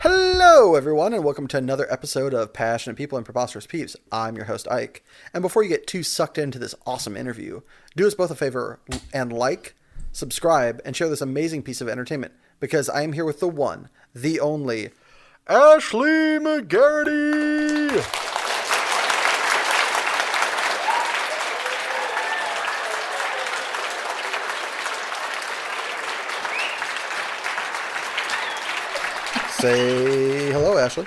Hello, everyone, and welcome to another episode of Passionate People and Preposterous Peeps. I'm your host, Ike. And before you get too sucked into this awesome interview, do us both a favor and like, subscribe, and share this amazing piece of entertainment, because I am here with the one, the only, Ashlee McGarity! Say hello, Ashlee.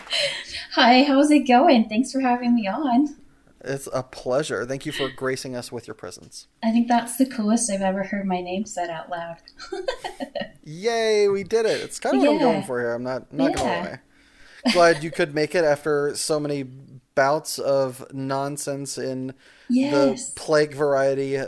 Hi, how's it going? Thanks for having me on. It's a pleasure. Thank you for gracing us with your presence. I think that's the coolest I've ever heard my name said out loud. Yay, we did it. It's kind of what I'm going for here. I'm not gonna lie. Glad you could make it after so many bouts of nonsense in the plague variety.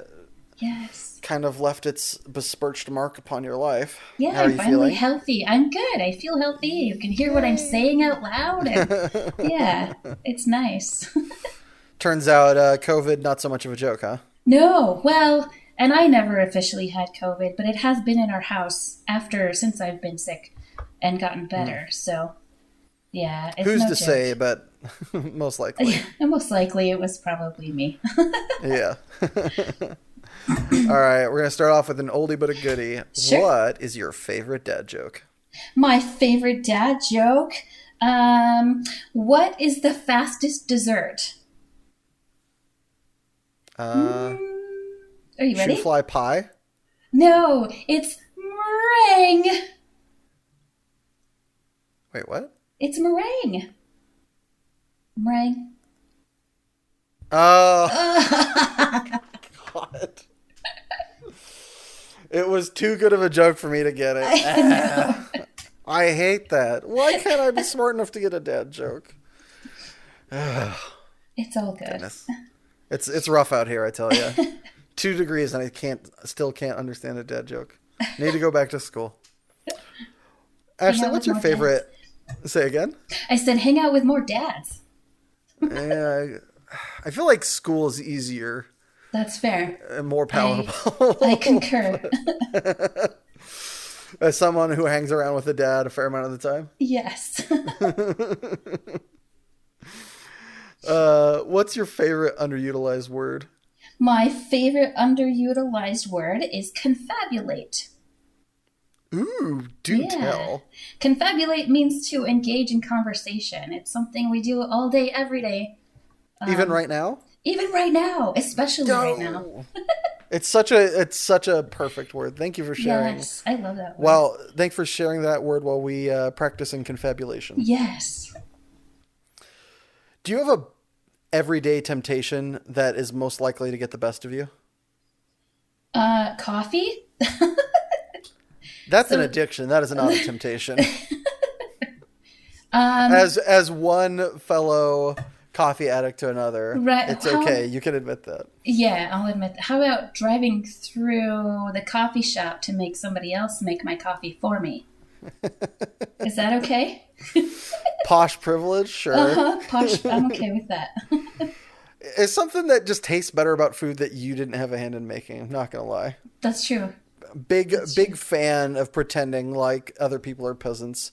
Yes. Kind of left its besmirched mark upon your life. Yeah, How are I'm you finally feeling? healthy. I'm good. I feel healthy. You can hear what I'm saying out loud. And yeah, it's nice. Turns out COVID, not so much of a joke, huh? No, well, and I never officially had COVID, but it has been in our house since I've been sick and gotten better. So, yeah, it's Who's no to joke. say, but most likely. And most likely it was probably me. Yeah. All right, we're going to start off with an oldie but a goodie. Sure. What is your favorite dad joke? My favorite dad joke. What is the fastest dessert? Are you ready? Shoe fly pie? No, it's meringue. Wait, what? It's meringue. Meringue. Oh, God. It was too good of a joke for me to get it. I know. I hate that. Why can't I be smart enough to get a dad joke? It's all good. Goodness. It's rough out here, I tell you. 2 degrees and I still can't understand a dad joke. Need to go back to school. Ashley, what's your favorite? Say again? I said hang out with more dads. Yeah, I feel like school is easier That's fair. and more palatable. I concur. As someone who hangs around with a dad a fair amount of the time. Yes. What's your favorite underutilized word? My favorite underutilized word is confabulate. Ooh, do tell. Confabulate means to engage in conversation. It's something we do all day, every day. Even right now? Even right now, especially right now. It's such a perfect word. Thank you for sharing. Yes, I love that word. Well, thanks for sharing that word while we practice in confabulation. Yes. Do you have a everyday temptation that is most likely to get the best of you? Coffee? That's an addiction. That is not a temptation. As one fellow coffee addict to another, right, it's okay. You can admit that. Yeah, I'll admit that. How about driving through the coffee shop to make somebody else make my coffee for me? Is that okay? Posh privilege, sure. Posh, I'm okay with that. It's something that just tastes better about food that you didn't have a hand in making. I'm not going to lie. That's true. Big fan of pretending like other people are peasants,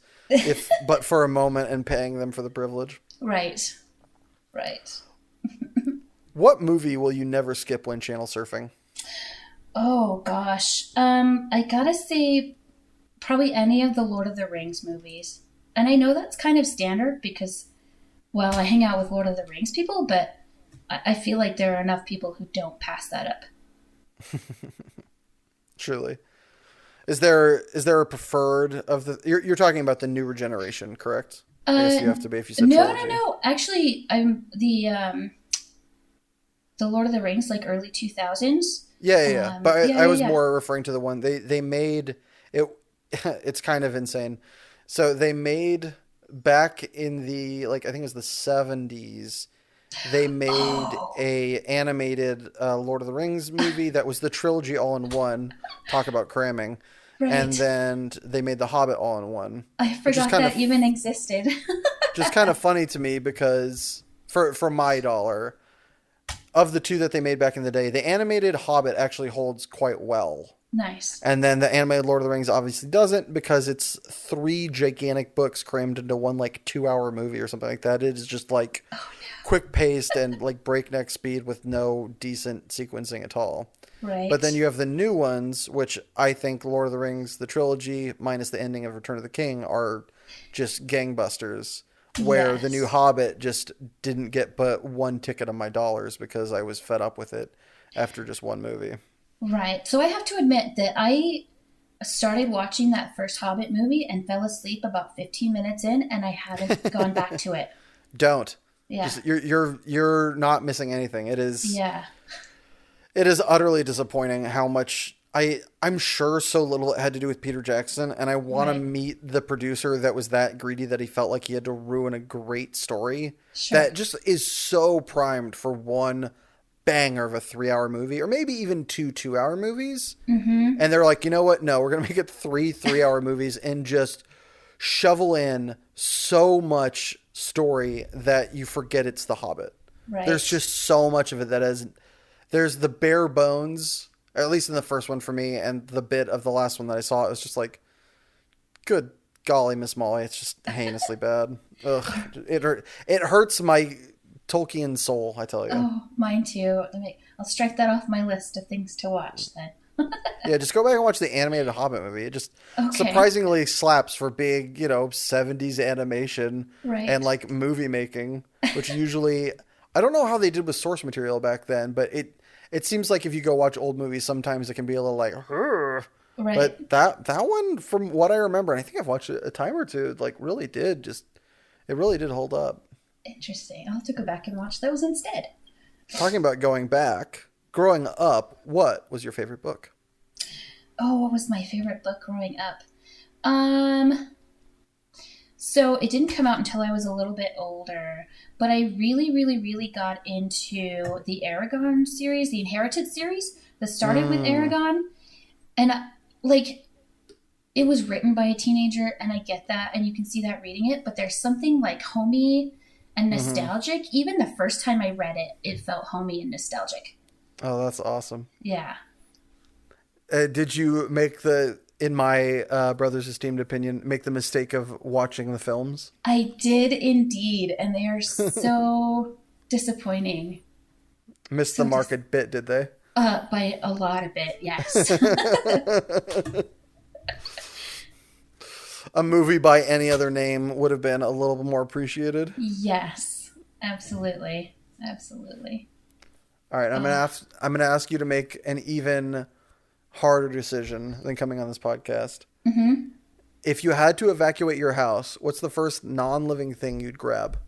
but for a moment, and paying them for the privilege. Right. What movie will you never skip when channel surfing? Oh gosh. I gotta say probably any of the Lord of the Rings movies. And I know that's kind of standard because, well, I hang out with Lord of the Rings people, but I feel like there are enough people who don't pass that up. Truly. Is there a preferred of the... You're talking about the newer generation, correct? I guess you have to be if you said trilogy. No. Actually, I'm the Lord of the Rings, like early 2000s. Yeah. But I was more referring to the one they made it. It's kind of insane. So they made back in the I think it was the 70s. They made a animated Lord of the Rings movie that was the trilogy all in one. Talk about cramming. Right. And then they made The Hobbit all in one. I forgot that even existed. Just kind of funny to me because for my dollar, of the two that they made back in the day, the animated Hobbit actually holds quite well. Nice. And then the animated Lord of the Rings obviously doesn't, because it's 3 gigantic books crammed into one like 2-hour movie or something like that. It is just like quick paced and like breakneck speed with no decent sequencing at all. Right. But then you have the new ones, which I think Lord of the Rings, the trilogy, minus the ending of Return of the King, are just gangbusters. Where the new Hobbit just didn't get but one ticket of my dollars because I was fed up with it after just one movie. Right. So I have to admit that I started watching that first Hobbit movie and fell asleep about 15 minutes in, and I haven't gone back to it. Don't. Yeah. Just, you're not missing anything. It is. Yeah. It is utterly disappointing how much I'm sure so little it had to do with Peter Jackson, and I want to meet the producer that was that greedy that he felt like he had to ruin a great story that just is so primed for one banger of a 3-hour movie, or maybe even 2 2-hour movies. Mm-hmm. And they're like, you know what? No, we're gonna make it 3 3-hour movies and just shovel in so much story that you forget it's The Hobbit. Right. There's just so much of it that is. There's the bare bones, at least in the first one for me, and the bit of the last one that I saw, it was just like, good golly, Miss Molly, it's just heinously bad. Ugh, it hurts my Tolkien soul, I tell you. Oh, mine too. I'll strike that off my list of things to watch then. Yeah, just go back and watch the animated Hobbit movie. It just surprisingly slaps for big, 70s animation and like movie making, which usually, I don't know how they did with source material back then, but it seems like if you go watch old movies, sometimes it can be a little like, Hurr. Right. But that one, from what I remember, and I think I've watched it a time or two, like really did hold up. Interesting. I'll have to go back and watch those instead. Talking about going back, growing up, what was your favorite book? Oh, what was my favorite book growing up? So it didn't come out until I was a little bit older, but I really, really, really got into the Aragon series, the Inheritance series that started with Aragon. And it was written by a teenager, and I get that, and you can see that reading it, but there's something like homey and nostalgic. Even the first time I read it, it felt homey and nostalgic. Oh, that's awesome. Yeah. Did you make in my brother's esteemed opinion, make the mistake of watching the films? I did indeed, and they are so disappointing. Missed the mark a bit, did they? By a lot of it, yes. A movie by any other name would have been a little more appreciated. Yes, absolutely. Absolutely. All right, I'm gonna ask you to make an even harder decision than coming on this podcast. Mm-hmm. If you had to evacuate your house, what's the first non-living thing you'd grab?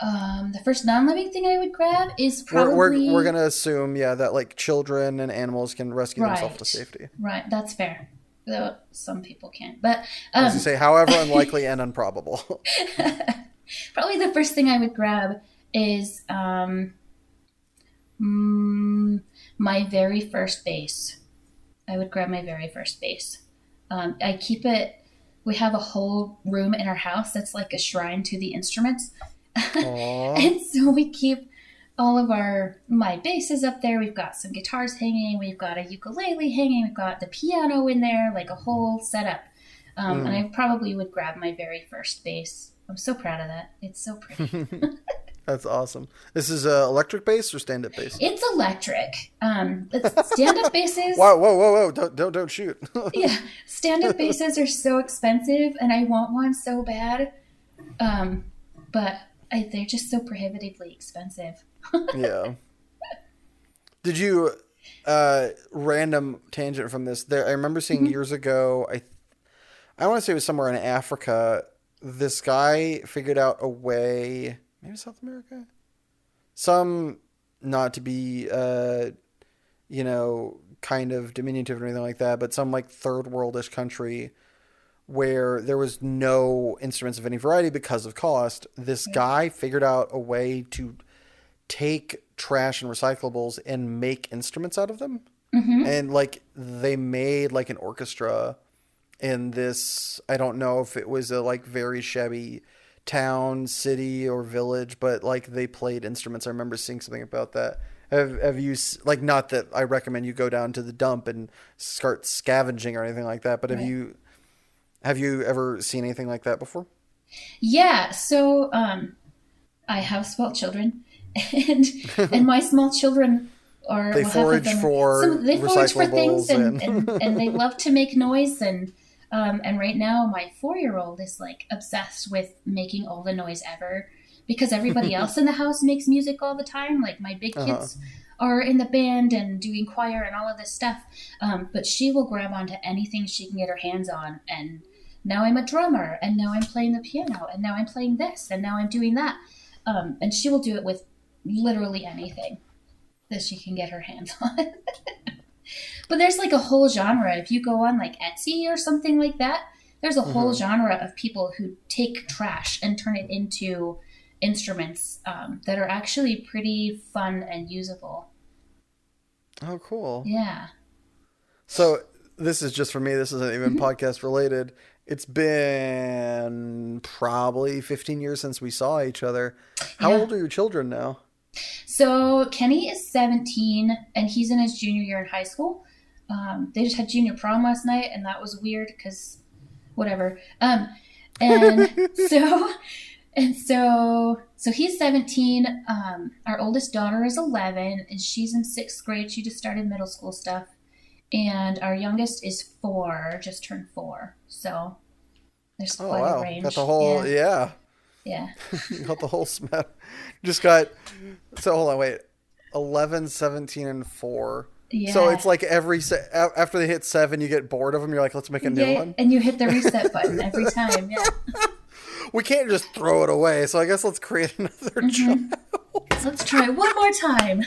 The first non-living thing I would grab is probably... We're gonna assume, that like children and animals can rescue themselves to safety. Right, that's fair. Though some people can't. But as you say, however unlikely and improbable. Probably the first thing I would grab is my very first bass. I would grab my very first bass. I keep it. We have a whole room in our house that's like a shrine to the instruments. And so we keep all of my basses up there. We've got some guitars hanging. We've got a ukulele hanging. We've got the piano in there, like a whole setup. And I probably would grab my very first bass. I'm so proud of that. It's so pretty. That's awesome. This is electric bass or stand-up bass? It's electric. Stand-up basses. Whoa! Don't shoot. Yeah, stand-up basses are so expensive, and I want one so bad. But they're just so prohibitively expensive. Yeah. Did you random tangent from this? I remember seeing years ago. I want to say it was somewhere in Africa. This guy figured out a way. Maybe South America. Some not to be, kind of diminutive or anything like that, but some like third worldish country where there was no instruments of any variety because of cost. This guy figured out a way to take trash and recyclables and make instruments out of them. Mm-hmm. And like they made like an orchestra in this, I don't know if it was a like very shabby town, city, or village, but like they played instruments. I remember seeing something about that, Have you like, not that I recommend you go down to the dump and start scavenging or anything like that, but Right. have you ever seen anything like that before? Yeah. So I have small children, and my small children are, They well, half of forage them. for They forage for things, recyclables and they and love to make noise. And right now, my 4-year-old is like obsessed with making all the noise ever because everybody else in the house makes music all the time. Like my big uh-huh. kids are in the band and doing choir and all of this stuff. But she will grab onto anything she can get her hands on. And now I'm a drummer, and now I'm playing the piano, and now I'm playing this, and now I'm doing that. And she will do it with literally anything that she can get her hands on. But there's like a whole genre. If you go on like Etsy or something like that, there's a whole genre of people who take trash and turn it into instruments that are actually pretty fun and usable. Oh, cool. Yeah. So this is just for me. This isn't even Mhm. podcast related. It's been probably 15 years since we saw each other. How Yeah. old are your children now? So Kenny is 17 and he's in his junior year in high school. They just had junior prom last night, and that was weird because whatever. And so so he's 17. Our oldest daughter is 11, and she's in sixth grade. She just started middle school stuff. And our youngest is 4, just turned 4. So there's Oh, quite a wow. Got the range. whole, Yeah, yeah. yeah, You got the whole smack. Just got, so hold on, wait. 11, 17, and 4. So yeah, it's like after they hit 7, you get bored of them. You're like, let's make a new yeah. one. And you hit the reset button every time. Yeah. We can't just throw it away. So I guess let's create another child. Hmm. Let's try one more time.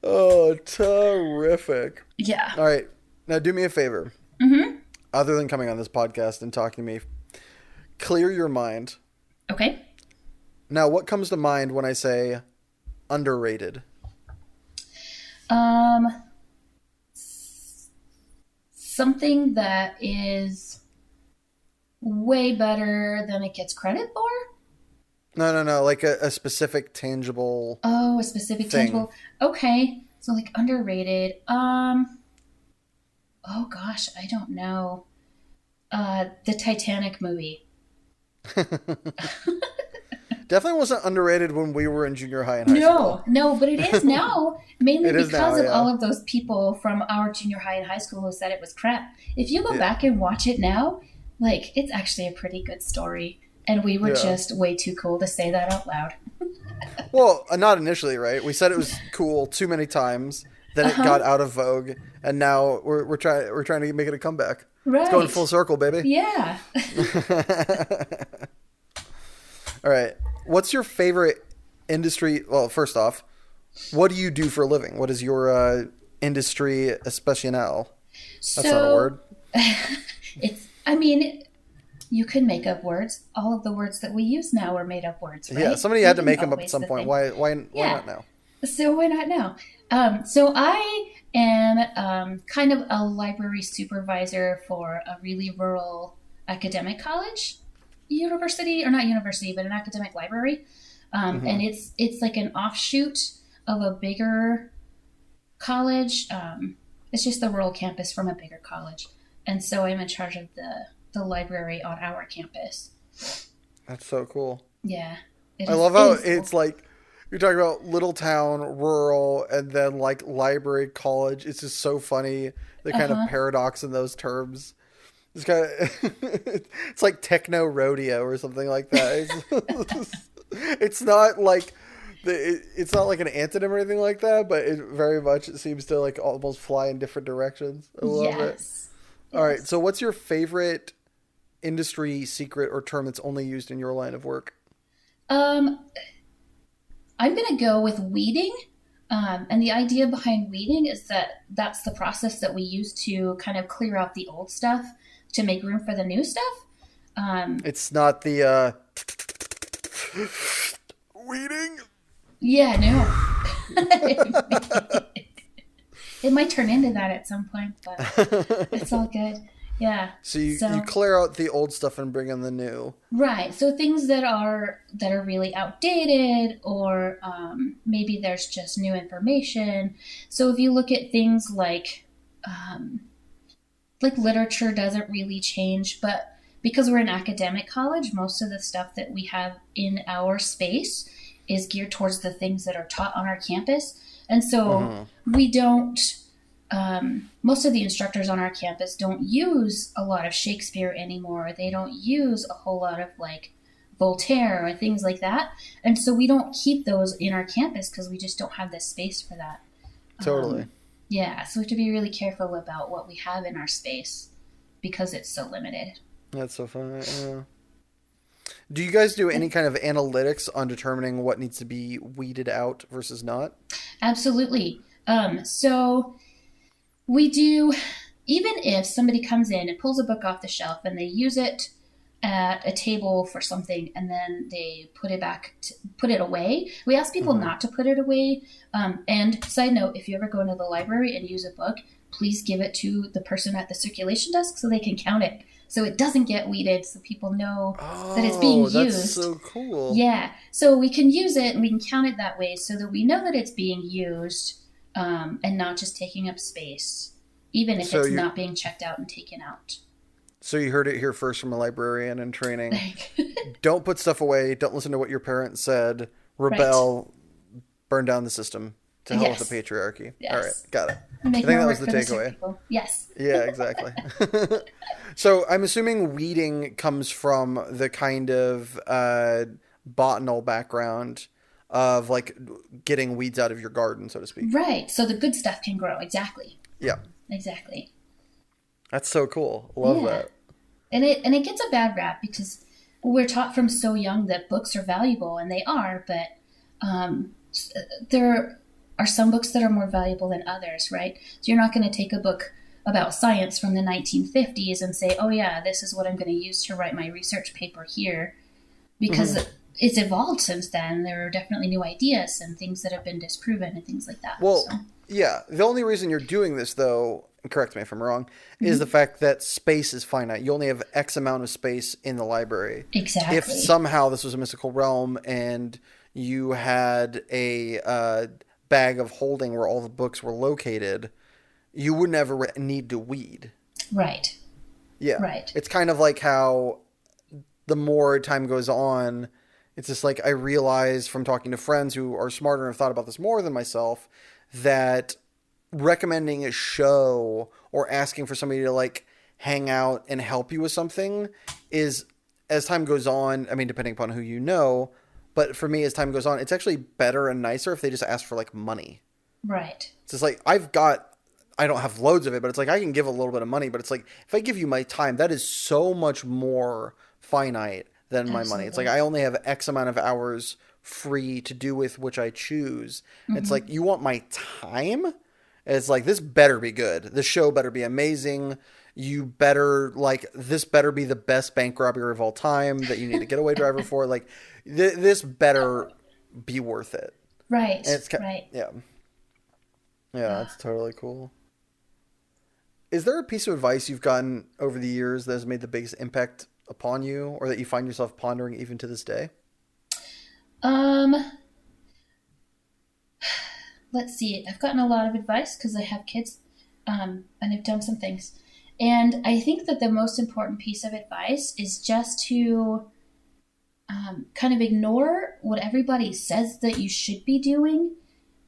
Oh, terrific. Yeah. All right. Now do me a favor. Mm-hmm. Other than coming on this podcast and talking to me, clear your mind. Okay. Now, what comes to mind when I say underrated? Um, Something that is way better than it gets credit for. No. Like a specific tangible Oh, a specific thing. tangible. Okay. So like underrated. Oh gosh, I don't know. The Titanic movie. Definitely wasn't underrated when we were in junior high and high school. No, but it is now, mainly It is because now, of yeah. all of those people from our junior high and high school who said it was crap. If you go Yeah. back and watch it now, like it's actually a pretty good story. And we were Yeah. just way too cool to say that out loud. Well, not initially, right? We said it was cool too many times. Then it got out of vogue, and now we're trying to make it a comeback. It's going Right. full circle, baby. Yeah. All right. What's your favorite industry? Well, first off, what do you do for a living? What is your industry especial? That's not a word. I mean, you can make up words. All of the words that we use now are made up words, right? Yeah, somebody had to Reading make them up at always some the point. thing. Why Yeah. not now? So why not now? So I am kind of a library supervisor for a really rural academic college, university, or not university, but an academic library. And it's like an offshoot of a bigger college. It's just the rural campus from a bigger college. And so I'm in charge of the library on our campus. That's so cool. Yeah. I love how it is cool. it's like you're talking about little town, rural, and then like library, college. It's just so funny, the kind of paradox in those terms. It's kind of it's like techno rodeo or something like that. It's not like it's not like an antonym or anything like that, but it seems to like almost fly in different directions. I love it. Yes. All right, so what's your favorite industry secret or term that's only used in your line of work? I'm going to go with weeding. And the idea behind weeding is that that's the process that we use to kind of clear out the old stuff to make room for the new stuff. It's not the weeding. Yeah, no. It might turn into that at some point, but it's all good. Yeah. So you clear out the old stuff and bring in the new. Right. So things that are really outdated, or maybe there's just new information. So if you look at things like literature doesn't really change, but because we're an academic college, most of the stuff that we have in our space is geared towards the things that are taught on our campus. And so we don't, most of the instructors on our campus don't use a lot of Shakespeare anymore. They don't use a whole lot of like Voltaire or things like that. And so we don't keep those in our campus because we just don't have the space for that. Totally. Yeah, so we have to be really careful about what we have in our space because it's so limited. That's so funny. Yeah. Do you guys do any kind of analytics on determining what needs to be weeded out versus not? Absolutely. So we do, even if somebody comes in and pulls a book off the shelf and they use it at a table for something and then they put it away, we ask people not to put it away. And side note, if you ever go into the library and use a book, please give it to the person at the circulation desk so they can count it. So it doesn't get weeded, so people know that it's being used. That's so cool. Yeah. So we can use it and we can count it that way so that we know that it's being used and not just taking up space, even if it's not being checked out and taken out. So you heard it here first from a librarian in training. Don't put stuff away. Don't listen to what your parents said. Rebel. Right. Burn down the system. To hell with the patriarchy. Yes. All right. Got it. I think that was the takeaway. Yes. Yeah, exactly. So I'm assuming weeding comes from the kind of botanical background of like getting weeds out of your garden, so to speak. Right. So the good stuff can grow. Exactly. Yeah. Exactly. That's so cool. Love that. And it gets a bad rap because we're taught from so young that books are valuable, and they are, but there are some books that are more valuable than others, right? So you're not going to take a book about science from the 1950s and say, oh yeah, this is what I'm going to use to write my research paper here, because it's evolved since then. There are definitely new ideas and things that have been disproven and things like that. Well, yeah. The only reason you're doing this, though, and correct me if I'm wrong, is the fact that space is finite. You only have X amount of space in the library. Exactly. If somehow this was a mystical realm and you had a bag of holding where all the books were located, you would never need to weed. Right. Yeah. Right. It's kind of like how the more time goes on, it's just like I realize from talking to friends who are smarter and have thought about this more than myself that recommending a show or asking for somebody to like hang out and help you with something is, as time goes on, I mean, depending upon who you know, but for me, as time goes on, it's actually better and nicer if they just ask for like money. Right. It's just like, I don't have loads of it, but it's like, I can give a little bit of money, but it's like, if I give you my time, that is so much more finite than my money. It's like, I only have X amount of hours free to do with which I choose. It's like, you want my time? It's like, this better be good. This show better be amazing. You better, like, this better be the best bank robbery of all time that you need a getaway driver for. Like, this better be worth it. Right. And it's right. Yeah. Yeah, that's totally cool. Is there a piece of advice you've gotten over the years that has made the biggest impact upon you, or that you find yourself pondering even to this day? Let's see. I've gotten a lot of advice because I have kids, and I've done some things. And I think that the most important piece of advice is just to kind of ignore what everybody says that you should be doing,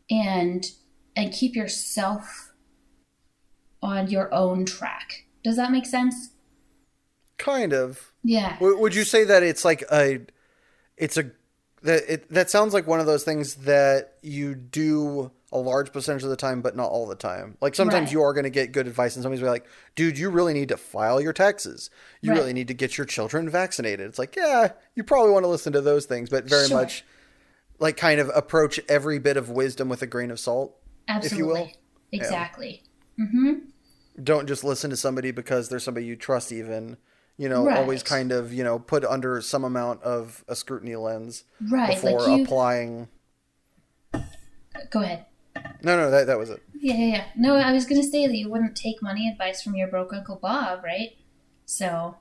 and keep yourself on your own track. Does that make sense? Kind of. Yeah. Would you say that it's like that sounds like one of those things that you do a large percentage of the time, but not all the time. Like sometimes you are going to get good advice and somebody's like, dude, you really need to file your taxes. You really need to get your children vaccinated. It's like, yeah, you probably want to listen to those things, but very much like kind of approach every bit of wisdom with a grain of salt. Absolutely. If you will. Exactly. Yeah. Mm-hmm. Don't just listen to somebody because they're somebody you trust even. You know, always kind of, you know, put under some amount of a scrutiny lens before applying. Go ahead. No, that was it. Yeah. No, I was going to say that you wouldn't take money advice from your broke Uncle Bob, right? So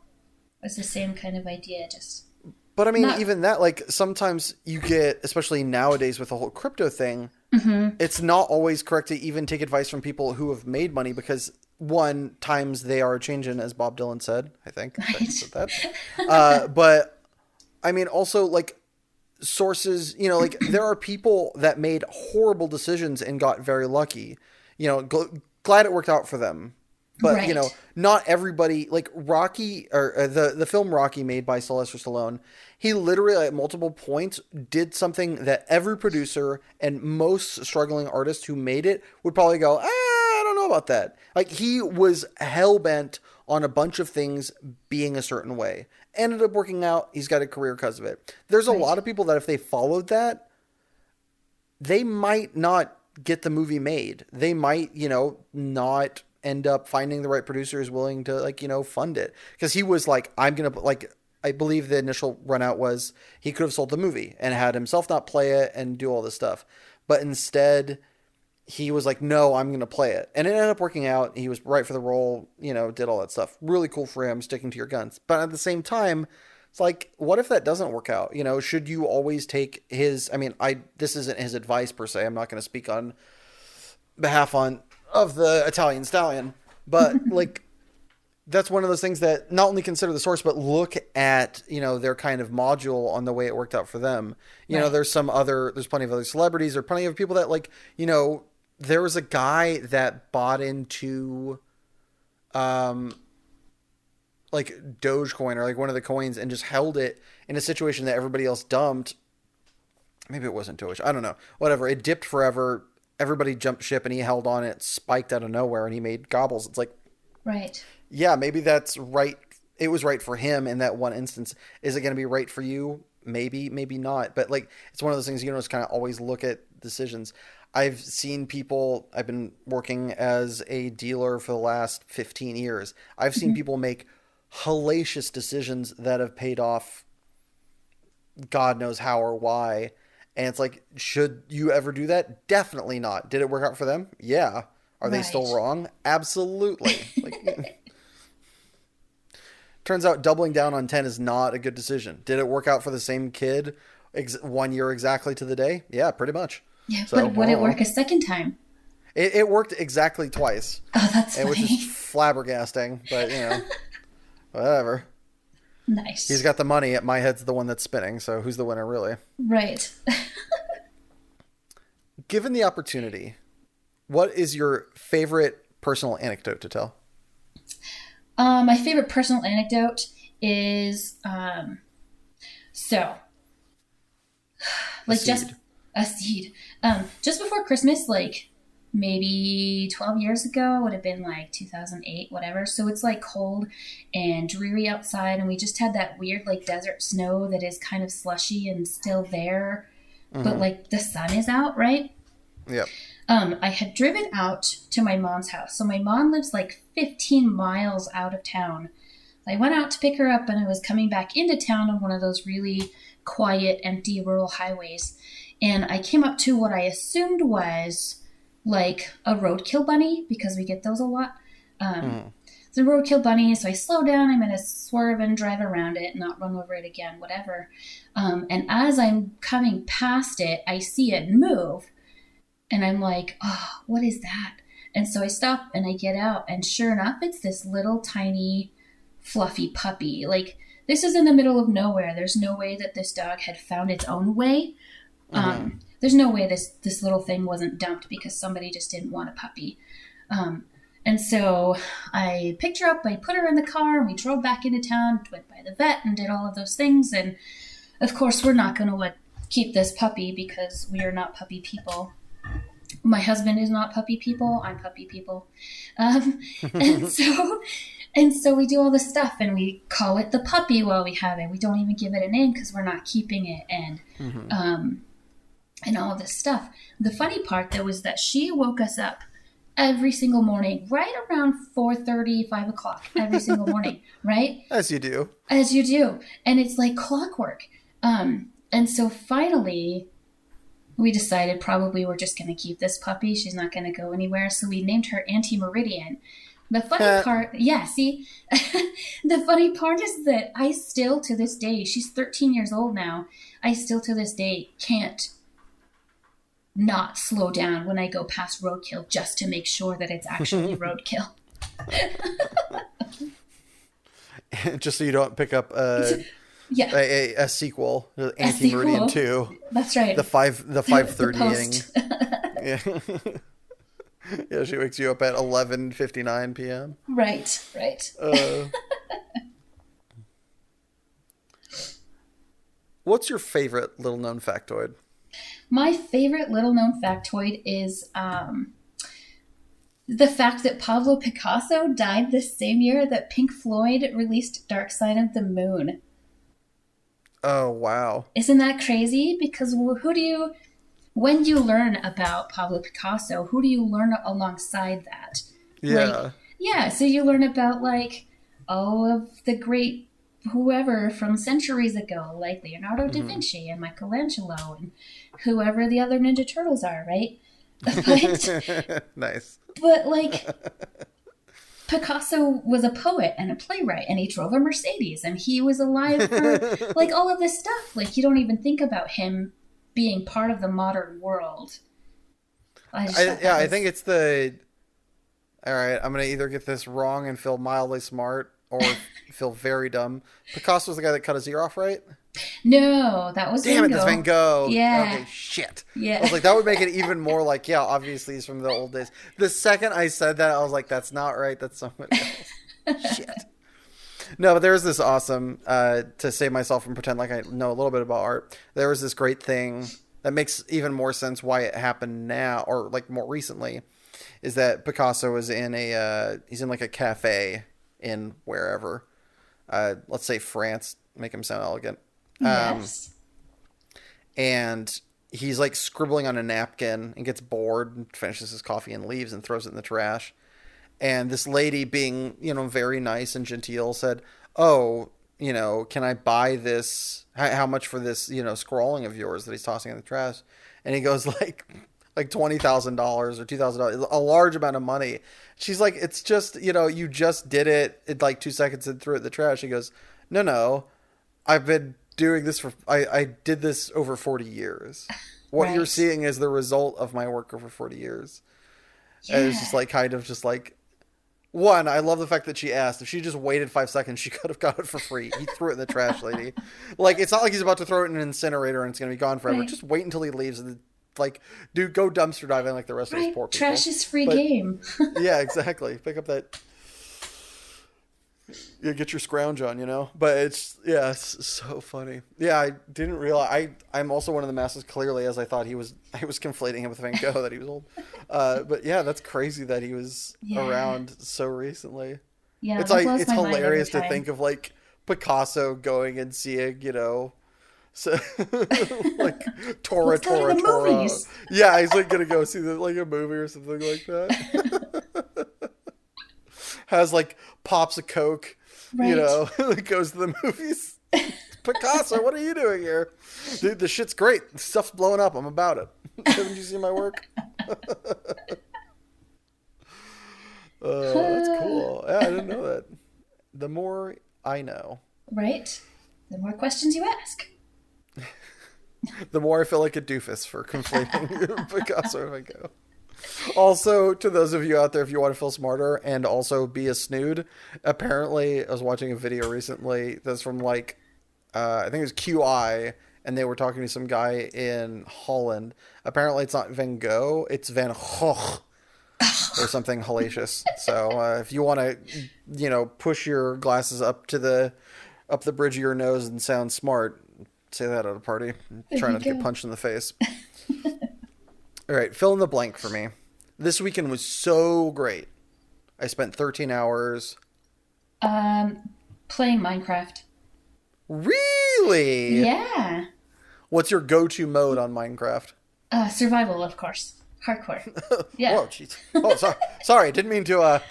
it's the same kind of idea, just But I mean, not. even that, like sometimes you get, especially nowadays with the whole crypto thing, Mm-hmm. it's not always correct to even take advice from people who have made money because one, times they are changing, as Bob Dylan said. I think he said that. But I mean, also like sources, like there are people that made horrible decisions and got very lucky. Glad it worked out for them. But Right. not everybody, like Rocky, or the film Rocky, made by Sylvester Stallone. He literally at multiple points did something that every producer and most struggling artist who made it would probably go, I don't know about that. Like he was hell bent on a bunch of things being a certain way. Ended up working out. He's got a career because of it. There's a Right. lot of people that if they followed that, they might not get the movie made. They might, not end up finding the right producer who's willing to fund it. Because he was like, I'm going to like, I believe the initial run out was he could have sold the movie and had himself not play it and do all this stuff. But instead he was like, no, I'm going to play it. And it ended up working out. He was right for the role, did all that stuff. Really cool for him, sticking to your guns. But at the same time, it's like, what if that doesn't work out? Should you always take his, I mean, this isn't his advice per se. I'm not going to speak on behalf of the Italian Stallion, but like, that's one of those things that not only consider the source, but look at, their kind of module on the way it worked out for them. Right. There's plenty of other celebrities or plenty of people that like, there was a guy that bought into, like Dogecoin or like one of the coins and just held it in a situation that everybody else dumped. Maybe it wasn't Doge. I don't know. Whatever. It dipped forever. Everybody jumped ship and he held on it, spiked out of nowhere, and he made gobbles. It's like, Right. yeah, maybe that's right. It was right for him in that one instance. Is it going to be right for you? Maybe, maybe not. But like, it's one of those things, just kind of always look at decisions. I've seen people, I've been working as a dealer for the last 15 years. I've seen Mm-hmm. people make hellacious decisions that have paid off God knows how or why. And it's like, should you ever do that? Definitely not. Did it work out for them? Yeah. Are they Right. still wrong? Absolutely. Like, turns out doubling down on 10 is not a good decision. Did it work out for the same kid 1 year exactly to the day? Yeah, pretty much. Yeah, So, but would it work a second time? it worked exactly twice. Oh, that's Which is funny. flabbergasting, but whatever. Nice. He's got the money. My head's the one that's spinning, so who's the winner really? Right. Given the opportunity, what is your favorite personal anecdote to tell? My favorite personal anecdote is so A like just seed. a seed. Just before Christmas, like maybe 12 years ago, would have been like 2008, whatever. So it's like cold and dreary outside, and we just had that weird like desert snow that is kind of slushy and still there, but Mm-hmm. like the sun is out, right? Yep. I had driven out to my mom's house. So my mom lives like 15 miles out of town. I went out to pick her up and I was coming back into town on one of those really quiet, empty rural highways. And I came up to what I assumed was like a roadkill bunny because we get those a lot. Mm-hmm. It's a roadkill bunny. So I slow down. I'm going to swerve and drive around it, not run over it again, whatever. And as I'm coming past it, I see it move. And I'm like, oh, what is that? And so I stop and I get out, and sure enough, it's this little tiny fluffy puppy. Like, this is in the middle of nowhere. There's no way that this dog had found its own way. There's no way this little thing wasn't dumped because somebody just didn't want a puppy. And so I picked her up, I put her in the car, and we drove back into town, went by the vet, and did all of those things. And of course, we're not going to keep this puppy because we are not puppy people. My husband is not puppy people. I'm puppy people. And so we do all this stuff and we call it the puppy while we have it. We don't even give it a name because we're not keeping it, and all of this stuff. The funny part though is that she woke us up every single morning, right around 4:30, 5 o'clock every single morning, right? As you do. As you do. And it's like clockwork. And so finally we decided probably we're just going to keep this puppy. She's not going to go anywhere. So we named her Anti-Meridian. The funny part, the funny part is that I still to this day, she's 13 years old now, I still to this day can't not slow down when I go past roadkill just to make sure that it's actually roadkill. Just so you don't pick up a sequel, Anti-Meridian 2. That's right. The 5:30 Yeah. Yeah, she wakes you up at 11:59 p.m. Right. What's your favorite little-known factoid? My favorite little-known factoid is the fact that Pablo Picasso died the same year that Pink Floyd released Dark Side of the Moon. Oh, wow. Isn't that crazy? Because when you learn about Pablo Picasso, who do you learn alongside that? So you learn about of the great whoever from centuries ago, like Leonardo da Vinci and Michelangelo and whoever the other Ninja Turtles are, right? Nice. But Picasso was a poet and a playwright, and he drove a Mercedes, and he was alive for all of this stuff. You don't even think about him being part of the modern world. I think it's the... All right, I'm going to either get this wrong and feel mildly smart or feel very dumb. Picasso was the guy that cut his ear off, right? No, that was Van Gogh. Damn it, that's Van Gogh. Yeah. Okay, shit. Yeah. I was like, that would make it even more obviously he's from the old days. The second I said that, I was like, that's not right. That's someone else. Shit. No, but there's this awesome, to save myself and pretend like I know a little bit about art, there was this great thing that makes even more sense why it happened now, or more recently, is that Picasso was in he's in a cafe in wherever, let's say France, make him sound elegant. Yes. And he's scribbling on a napkin and gets bored and finishes his coffee and leaves and throws it in the trash. And this lady, being, very nice and genteel, said, "Oh, can I buy this? How much for this, scrawling of yours that he's tossing in the trash?" And he goes $20,000 or $2,000, a large amount of money. She's like, "It's just, you just did it in 2 seconds and threw it in the trash." He goes, No, I've been doing this I did this over 40 years. What you're seeing is the result of my work over 40 years. Yeah. And it's just one, I love the fact that she asked. If she just waited 5 seconds, she could have got it for free. He threw it in the trash, lady. It's not like he's about to throw it in an incinerator and it's going to be gone forever. Right. Just wait until he leaves and dude, go dumpster diving like the rest of these poor people. Trash is free game. Yeah, exactly. Pick up that... You get your scrounge on, but it's so funny. Yeah, I didn't realize. I'm also one of the masses, clearly, as I thought I was conflating him with Van Gogh, that he was old. But yeah, that's crazy that he was around so recently. Yeah, it's it's hilarious to think of Picasso going and seeing, Tora. Movies. Yeah, he's gonna go see a movie or something like that. Has pops a Coke, goes to the movies. Picasso, what are you doing here? Dude, the shit's great. The stuff's blowing up. I'm about it. Haven't you seen my work? That's cool. Yeah, I didn't know that. The more I know. Right. The more questions you ask. The more I feel like a doofus for conflating Picasso and Van Gogh. Also, to those of you out there, if you want to feel smarter and also be a snood, apparently I was watching a video recently that's from I think it was QI, and they were talking to some guy in Holland. Apparently it's not Van Gogh, it's Van Gogh or something hellacious. So if you want to, push your glasses up the bridge of your nose and sound smart, say that at a party. Try not to get punched in the face. All right, fill in the blank for me. This weekend was so great. I spent 13 hours. Playing Minecraft. Really? Yeah. What's your go-to mode on Minecraft? Survival, of course. Hardcore. Yeah. Whoa, jeez. Oh, sorry. Didn't mean to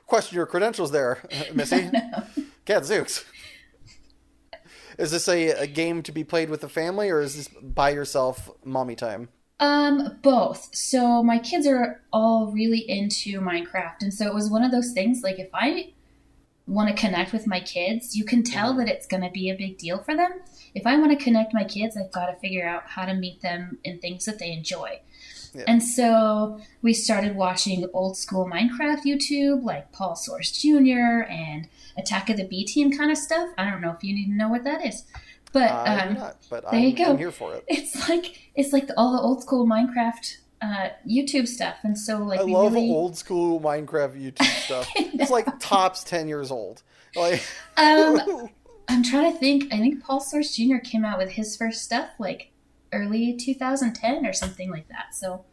question your credentials there, Missy. No. Gadzooks. Is this a game to be played with the family, or is this by yourself mommy time? Both. So my kids are all really into Minecraft, and so it was one of those things. Like if I want to connect with my kids, you can tell that it's going to be a big deal for them. If I want to connect my kids, I've got to figure out how to meet them in things that they enjoy. Yeah. And so we started watching old school Minecraft YouTube, like Paul Source Jr. and Attack of the B Team kind of stuff. I don't know if you need to know what that is. But, there you go. I'm here for it. It's like all the old school Minecraft YouTube stuff, and so like I love old school Minecraft YouTube stuff. It's like tops 10 years old. Like, I'm trying to think. I think Paul Source Jr. came out with his first stuff like early 2010 or something like that. So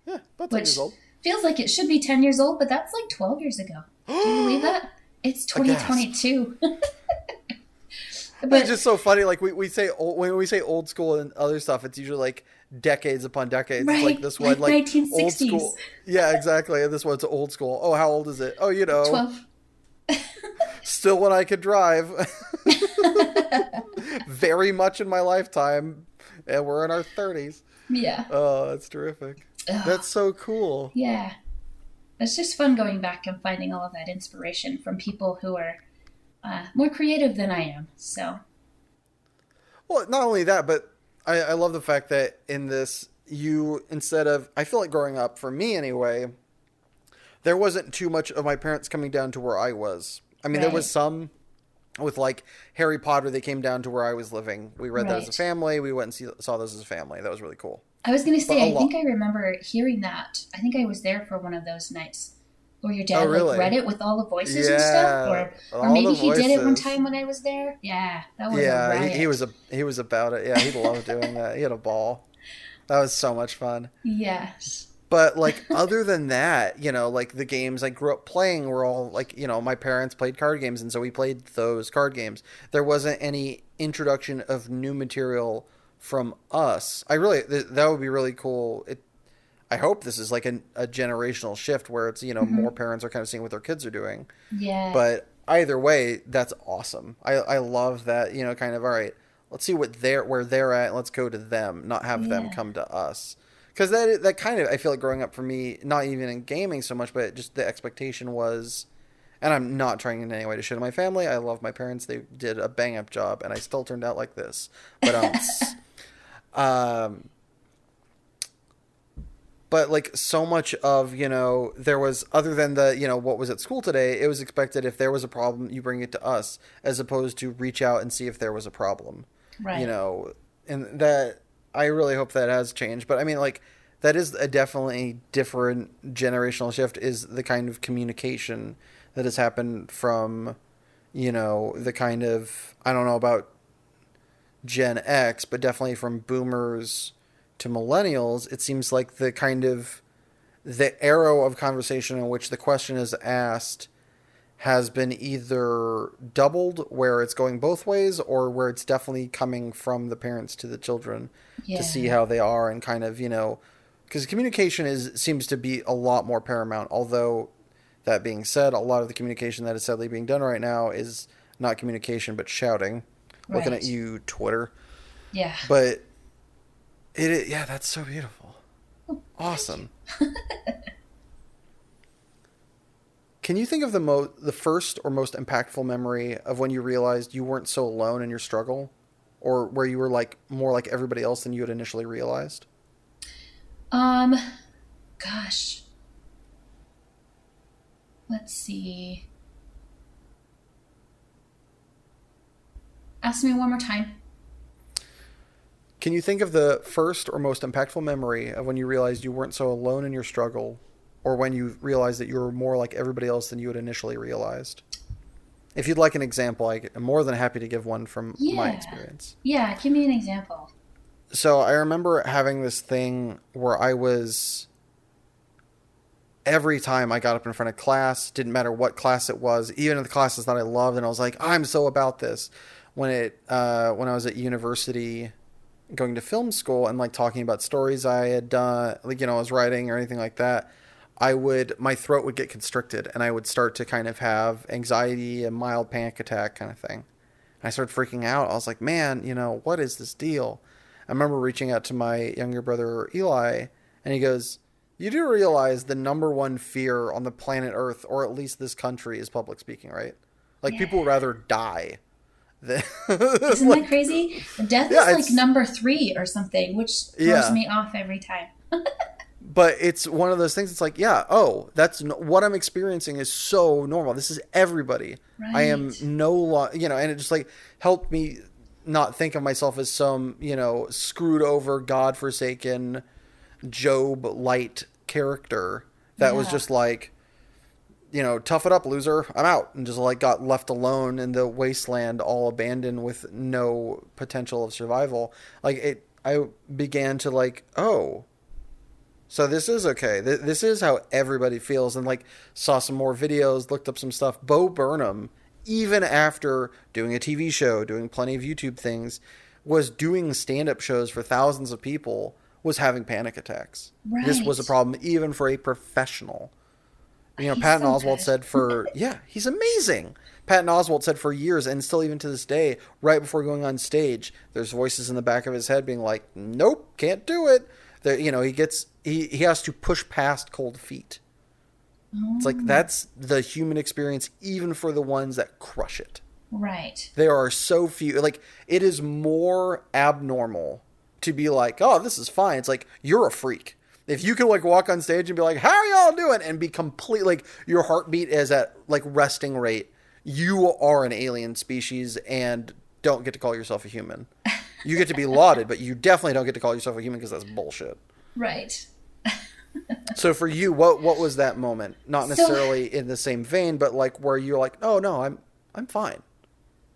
yeah, about 10 years old. Feels like it should be 10 years old, but that's like 12 years ago. Do you believe that? It's 2022. But it's just so funny. Like we say when we say old school and other stuff, it's usually like decades upon decades. Right. Like this one, like 1960s. Old school. Yeah, exactly. And this one's old school. Oh, how old is it? Oh, 12. Still when I could drive. Very much in my lifetime, and we're in our 30s. Yeah. Oh, that's terrific. Ugh. That's so cool. Yeah. It's just fun going back and finding all of that inspiration from people who are more creative than I am. So, well, not only that, but I love the fact that in this, I feel like growing up, for me anyway, there wasn't too much of my parents coming down to where I was. I mean, There was some with like Harry Potter, they came down to where I was living. We read that as a family. We went and saw those as a family. That was really cool. I was going to say, I think I remember hearing that. I think I was there for one of those nights. Or your dad like read it with all the voices and stuff, or maybe he did it one time when I was there. Yeah, that was a riot. he was about it. Yeah, he loved doing that. He had a ball. That was so much fun. Yes. But like other than that, like the games I grew up playing were all like, my parents played card games, and so we played those card games. There wasn't any introduction of new material from us. That would be really cool. I hope this is like a generational shift where it's, more parents are kind of seeing what their kids are doing. Yeah. But either way, that's awesome. I love that, kind of, all right, let's see where they're at, and let's go to them, not have them come to us. Because that kind of, I feel like growing up for me, not even in gaming so much, but just the expectation was, and I'm not trying in any way to shit on my family. I love my parents. They did a bang up job, and I still turned out like this. But like so much of, there was, other than the, what was at school today, it was expected if there was a problem, you bring it to us, as opposed to reach out and see if there was a problem. Right. And that, I really hope that has changed. But I mean, like, that is a definitely different generational shift, is the kind of communication that has happened from, the kind of, I don't know about Gen X, but definitely from boomers to millennials. It seems like the arrow of conversation in which the question is asked has been either doubled, where it's going both ways, or where it's definitely coming from the parents to the children to see how they are, and kind of, because communication seems to be a lot more paramount. Although, that being said, a lot of the communication that is sadly being done right now is not communication, but shouting. Right. Looking at you, Twitter. Yeah. But that's so beautiful. Oh, awesome. Can you think of the first or most impactful memory of when you realized you weren't so alone in your struggle, or where you were like more like everybody else than you had initially realized? Gosh. Let's see. Ask me one more time. Can you think of the first or most impactful memory of when you realized you weren't so alone in your struggle, or when you realized that you were more like everybody else than you had initially realized? If you'd like an example, I'm more than happy to give one from my experience. Yeah, give me an example. So I remember having this thing where every time I got up in front of class, didn't matter what class it was, even in the classes that I loved, and I was like, I'm so about this. When I was at university, going to film school and like talking about stories I had done, like, I was writing or anything like that, my throat would get constricted, and I would start to kind of have anxiety, a mild panic attack kind of thing. I started freaking out. I was like, man, what is this deal? I remember reaching out to my younger brother, Eli, and he goes, you do realize the number one fear on the planet Earth, or at least this country, is public speaking, right? Like, people would rather die than... Isn't that crazy? Death is like number 3 or something, which throws me off every time. But it's one of those things. It's like, that's what I'm experiencing is so normal. This is everybody. Right. I am no longer, and it just like helped me not think of myself as some, screwed over, godforsaken, Job light character that was just like, tough it up, loser. I'm out. And just like got left alone in the wasteland, all abandoned with no potential of survival. Like I began to like, so this is okay. This is how everybody feels. And like saw some more videos, looked up some stuff. Bo Burnham, even after doing a TV show, doing plenty of YouTube things, was doing stand-up shows for thousands of people, was having panic attacks. Right. This was a problem even for a professional. Patton Oswalt said he's amazing. Patton Oswalt said for years, and still even to this day, right before going on stage, there's voices in the back of his head being like, nope, can't do it. There, he has to push past cold feet. It's like, that's the human experience, even for the ones that crush it. Right. There are so few, like, it is more abnormal to be like, oh, this is fine. It's like, you're a freak. If you can like walk on stage and be like, how are y'all doing? And be complete, like your heartbeat is at like resting rate. You are an alien species and don't get to call yourself a human. You get to be lauded, but you definitely don't get to call yourself a human because that's bullshit. Right. So for you, what was that moment? Not necessarily in the same vein, but like where you're like, oh no, I'm fine.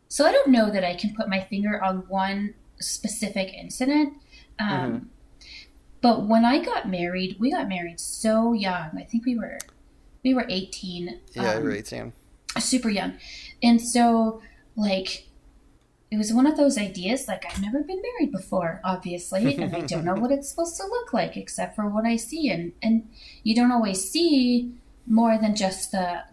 So I don't know that I can put my finger on one specific incident. But when I got married, we got married so young. I think we were 18. Yeah, we were 18. Super young. And so, like, it was one of those ideas, like, I've never been married before, obviously, and I don't know what it's supposed to look like except for what I see. And you don't always see more than just the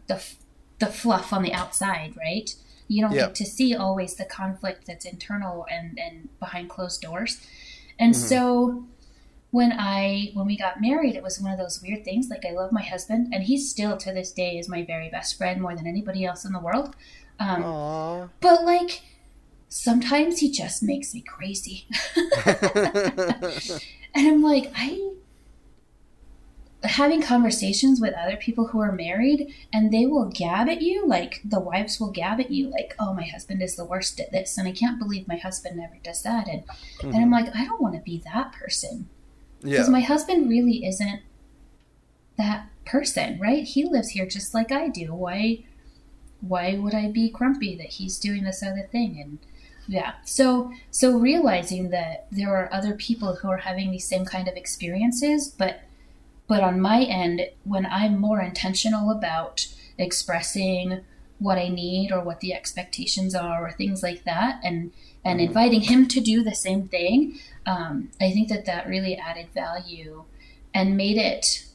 fluff on the outside, right? You don't get to see always the conflict that's internal and behind closed doors. And so... When we got married, it was one of those weird things. Like, I love my husband, and he still to this day is my very best friend, more than anybody else in the world. But like, sometimes he just makes me crazy. And I'm like, having conversations with other people who are married, and they will gab at you, like the wives will gab at you, like, oh, my husband is the worst at this, and I can't believe my husband never does that. And I'm like, I don't want to be that person. Because my husband really isn't that person, right? He lives here just like I do. Why would I be grumpy that he's doing this other thing? And so realizing that there are other people who are having these same kind of experiences, but on my end, when I'm more intentional about expressing what I need or what the expectations are or things like that, and inviting him to do the same thing, I think that really added value and made it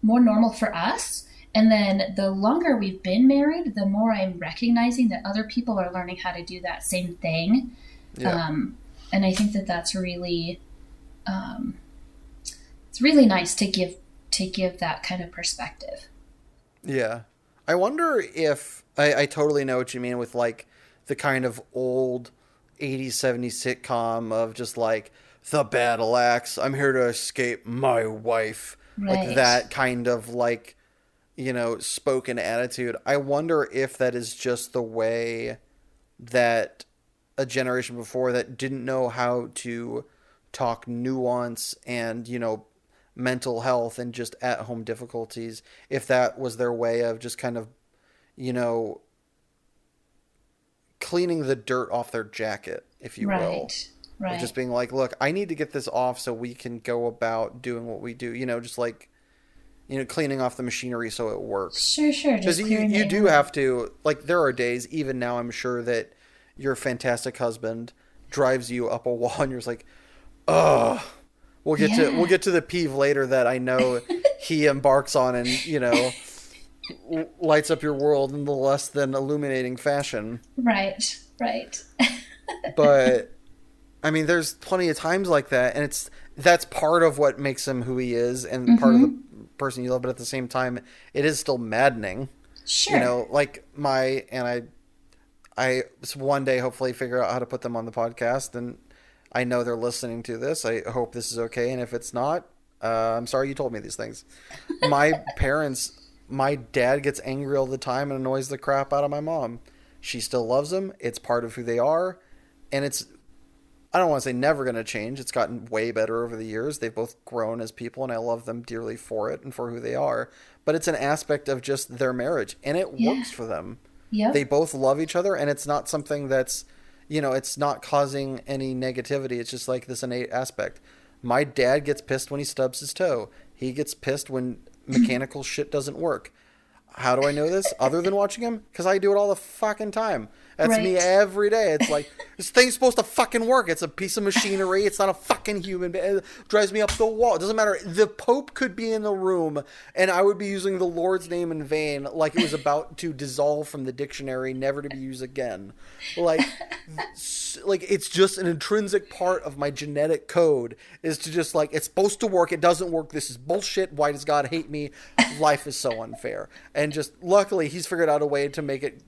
more normal for us. And then the longer we've been married, the more I'm recognizing that other people are learning how to do that same thing. And I think that's really, it's really nice to give that kind of perspective. Yeah. I wonder if I totally know what you mean with like the kind of old 80s, 70s sitcom of just like the battle axe. I'm here to escape my wife. Right. Like that kind of like, spoken attitude. I wonder if that is just the way that a generation before that didn't know how to talk nuance and, mental health and just at-home difficulties, if that was their way of just kind of, cleaning the dirt off their jacket, if you will. Right. Or just being like, look, I need to get this off so we can go about doing what we do, just like, cleaning off the machinery so it works. Sure. Because you do have to, like, there are days, even now, I'm sure that your fantastic husband drives you up a wall and you're just like, ugh. We'll get to the peeve later that I know he embarks on, and lights up your world in the less than illuminating fashion. Right, right. But I mean, there's plenty of times like that, and that's part of what makes him who he is, and part of the person you love. But at the same time, it is still maddening. Sure. You know, like I one day hopefully figure out how to put them on the podcast, and I know they're listening to this. I hope this is okay, and if it's not, I'm sorry you told me these things. My dad gets angry all the time and annoys the crap out of my mom. She still loves them. It's part of who they are, and I don't want to say never going to change. It's gotten way better over the years. They've both grown as people, and I love them dearly for it and for who they are. But it's an aspect of just their marriage, and it works for them. Yep. They both love each other, and it's not something that's, it's not causing any negativity. It's just like this innate aspect. My dad gets pissed when he stubs his toe. He gets pissed when mechanical shit doesn't work. How do I know this? Other than watching him? Because I do it all the fucking time. That's me every day. It's like, this thing's supposed to fucking work. It's a piece of machinery. It's not a fucking human being. It drives me up the wall. It doesn't matter. The Pope could be in the room, and I would be using the Lord's name in vain, like it was about to dissolve from the dictionary, never to be used again. Like it's just an intrinsic part of my genetic code, is to just like, it's supposed to work. It doesn't work. This is bullshit. Why does God hate me? Life is so unfair. And just luckily, he's figured out a way to make it,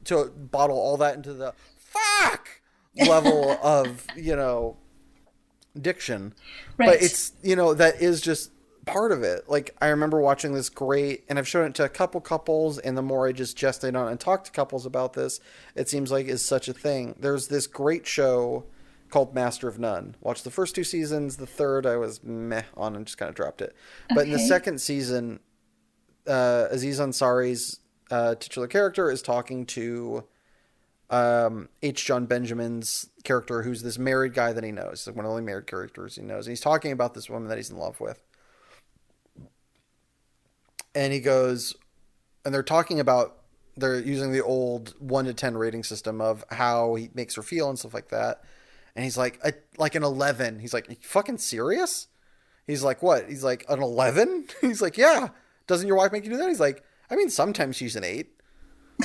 to bottle all that into the fuck level of, diction. Right. But it's, that is just part of it. Like, I remember watching this great, and I've shown it to a couple couples, and the more I just gestate on and talk to couples about this, it seems like is such a thing. There's this great show called Master of None. Watched the first 2 seasons. The third I was meh on and just kind of dropped it. But in the second season, Aziz Ansari's titular character is talking to H. John Benjamin's character, who's this married guy that he knows. He's like one of the only married characters he knows. And he's talking about this woman that he's in love with. And he goes, and they're talking about, they're using the old 1 to 10 rating system of how he makes her feel and stuff like that. And he's like an 11. He's like, are you fucking serious? He's like, what? He's like, an 11? He's like, yeah. Doesn't your wife make you do that? He's like, I mean, sometimes she's an 8.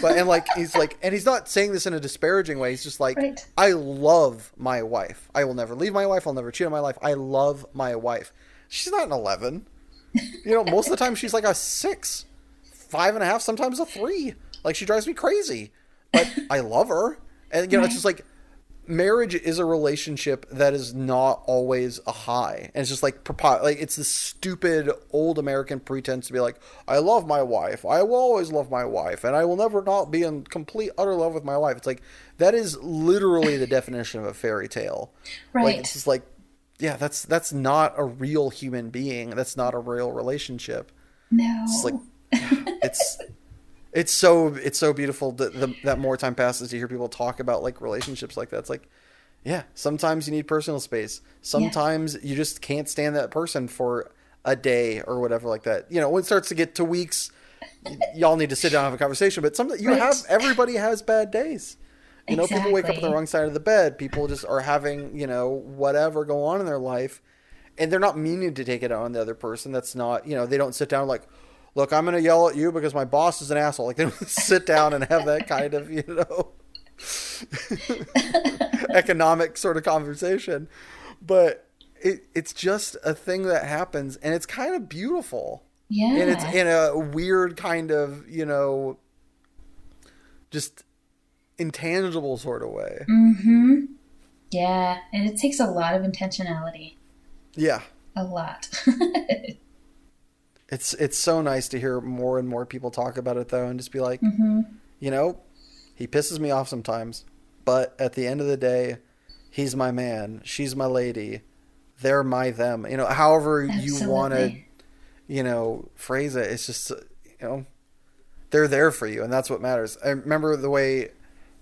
But, and like, he's like, and he's not saying this in a disparaging way. He's just like, I love my wife. I will never leave my wife. I'll never cheat on my wife. I love my wife. She's not an 11. Most of the time she's like a 6, 5.5, sometimes a 3. Like, she drives me crazy, but I love her. And, it's just like, marriage is a relationship that is not always a high. And it's just like it's this stupid old American pretense to be like, I love my wife. I will always love my wife. And I will never not be in complete, utter love with my wife. It's like, that is literally the definition of a fairy tale. Right. Like, it's just like, yeah, that's not a real human being. That's not a real relationship. No. It's like, It's so beautiful that more time passes to hear people talk about like relationships like that. It's like, yeah, sometimes you need personal space. Sometimes you just can't stand that person for a day or whatever like that. When it starts to get to weeks, y'all need to sit down and have a conversation. But everybody has bad days. Exactly. People wake up on the wrong side of the bed. People just are having, whatever go on in their life, and they're not meaning to take it out on the other person. That's not, they don't sit down like, look, I'm going to yell at you because my boss is an asshole. Like, they don't sit down and have that kind of, economic sort of conversation. But it's just a thing that happens, and it's kind of beautiful. Yeah. And it's in a weird kind of, just intangible sort of way. Mm-hmm. Yeah. And it takes a lot of intentionality. Yeah. A lot. It's so nice to hear more and more people talk about it, though, and just be like, he pisses me off sometimes, but at the end of the day, he's my man, she's my lady, they're my them. However you want to, phrase it, it's just, they're there for you, and that's what matters. I remember the way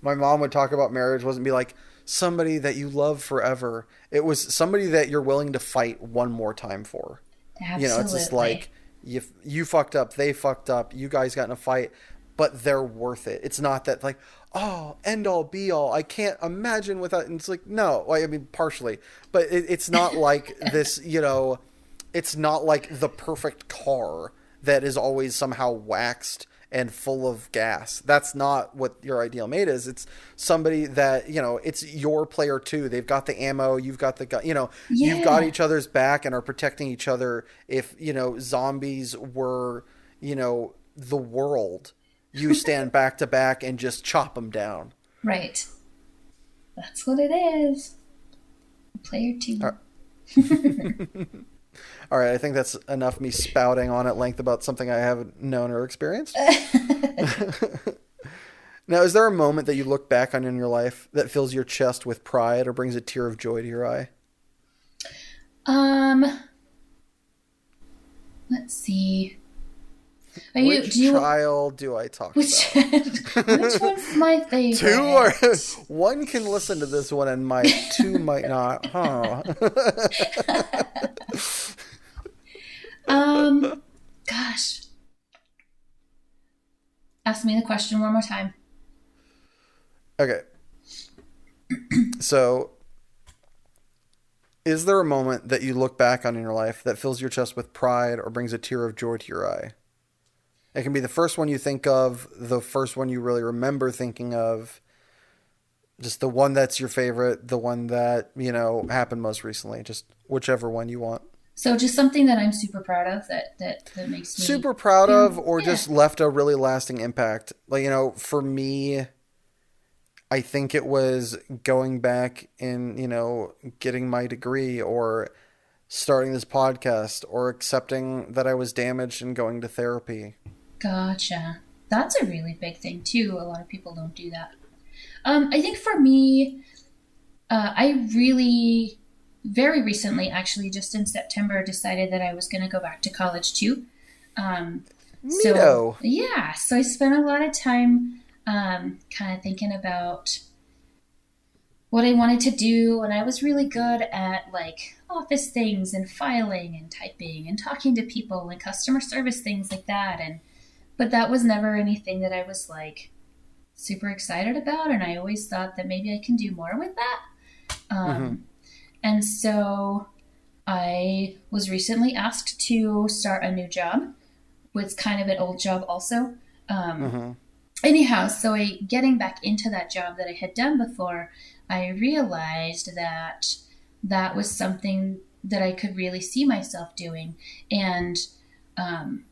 my mom would talk about marriage wasn't be like somebody that you love forever. It was somebody that you're willing to fight one more time for. Absolutely. It's just like, you fucked up, they fucked up, you guys got in a fight, but they're worth it. It's not that like, oh, end all be all, I can't imagine without. And it's like, no, I mean, partially, but it's not like this, it's not like the perfect car that is always somehow waxed and full of gas. That's not what your ideal mate is. It's somebody that, it's your player too. They've got the ammo, you've got the gun, you've got each other's back and are protecting each other. If, zombies were, the world, you stand back to back and just chop them down. Right. That's what it is. Player two. All right, I think that's enough me spouting on at length about something I haven't known or experienced. Now, is there a moment that you look back on in your life that fills your chest with pride or brings a tear of joy to your eye? Let's see. Which trial do I talk about? Which one's my favorite? One can listen to this one and two might not. Huh. Gosh. Ask me the question one more time. Okay. So, is there a moment that you look back on in your life that fills your chest with pride or brings a tear of joy to your eye? It can be the first one you think of, the first one you really remember thinking of, just the one that's your favorite, the one that, happened most recently, just whichever one you want. So just something that I'm super proud of that makes me... Super proud of, or just left a really lasting impact. Like, for me, I think it was going back and, getting my degree or starting this podcast or accepting that I was damaged and going to therapy. Gotcha. That's a really big thing too. A lot of people don't do that. I think for me, I really... very recently, actually, just in September, decided that I was going to go back to college too. So I spent a lot of time kind of thinking about what I wanted to do, and I was really good at like office things and filing and typing and talking to people and customer service things like that. But that was never anything that I was like super excited about, and I always thought that maybe I can do more with that. And so I was recently asked to start a new job, with kind of an old job also. Anyhow, so getting back into that job that I had done before, I realized that that was something that I could really see myself doing. And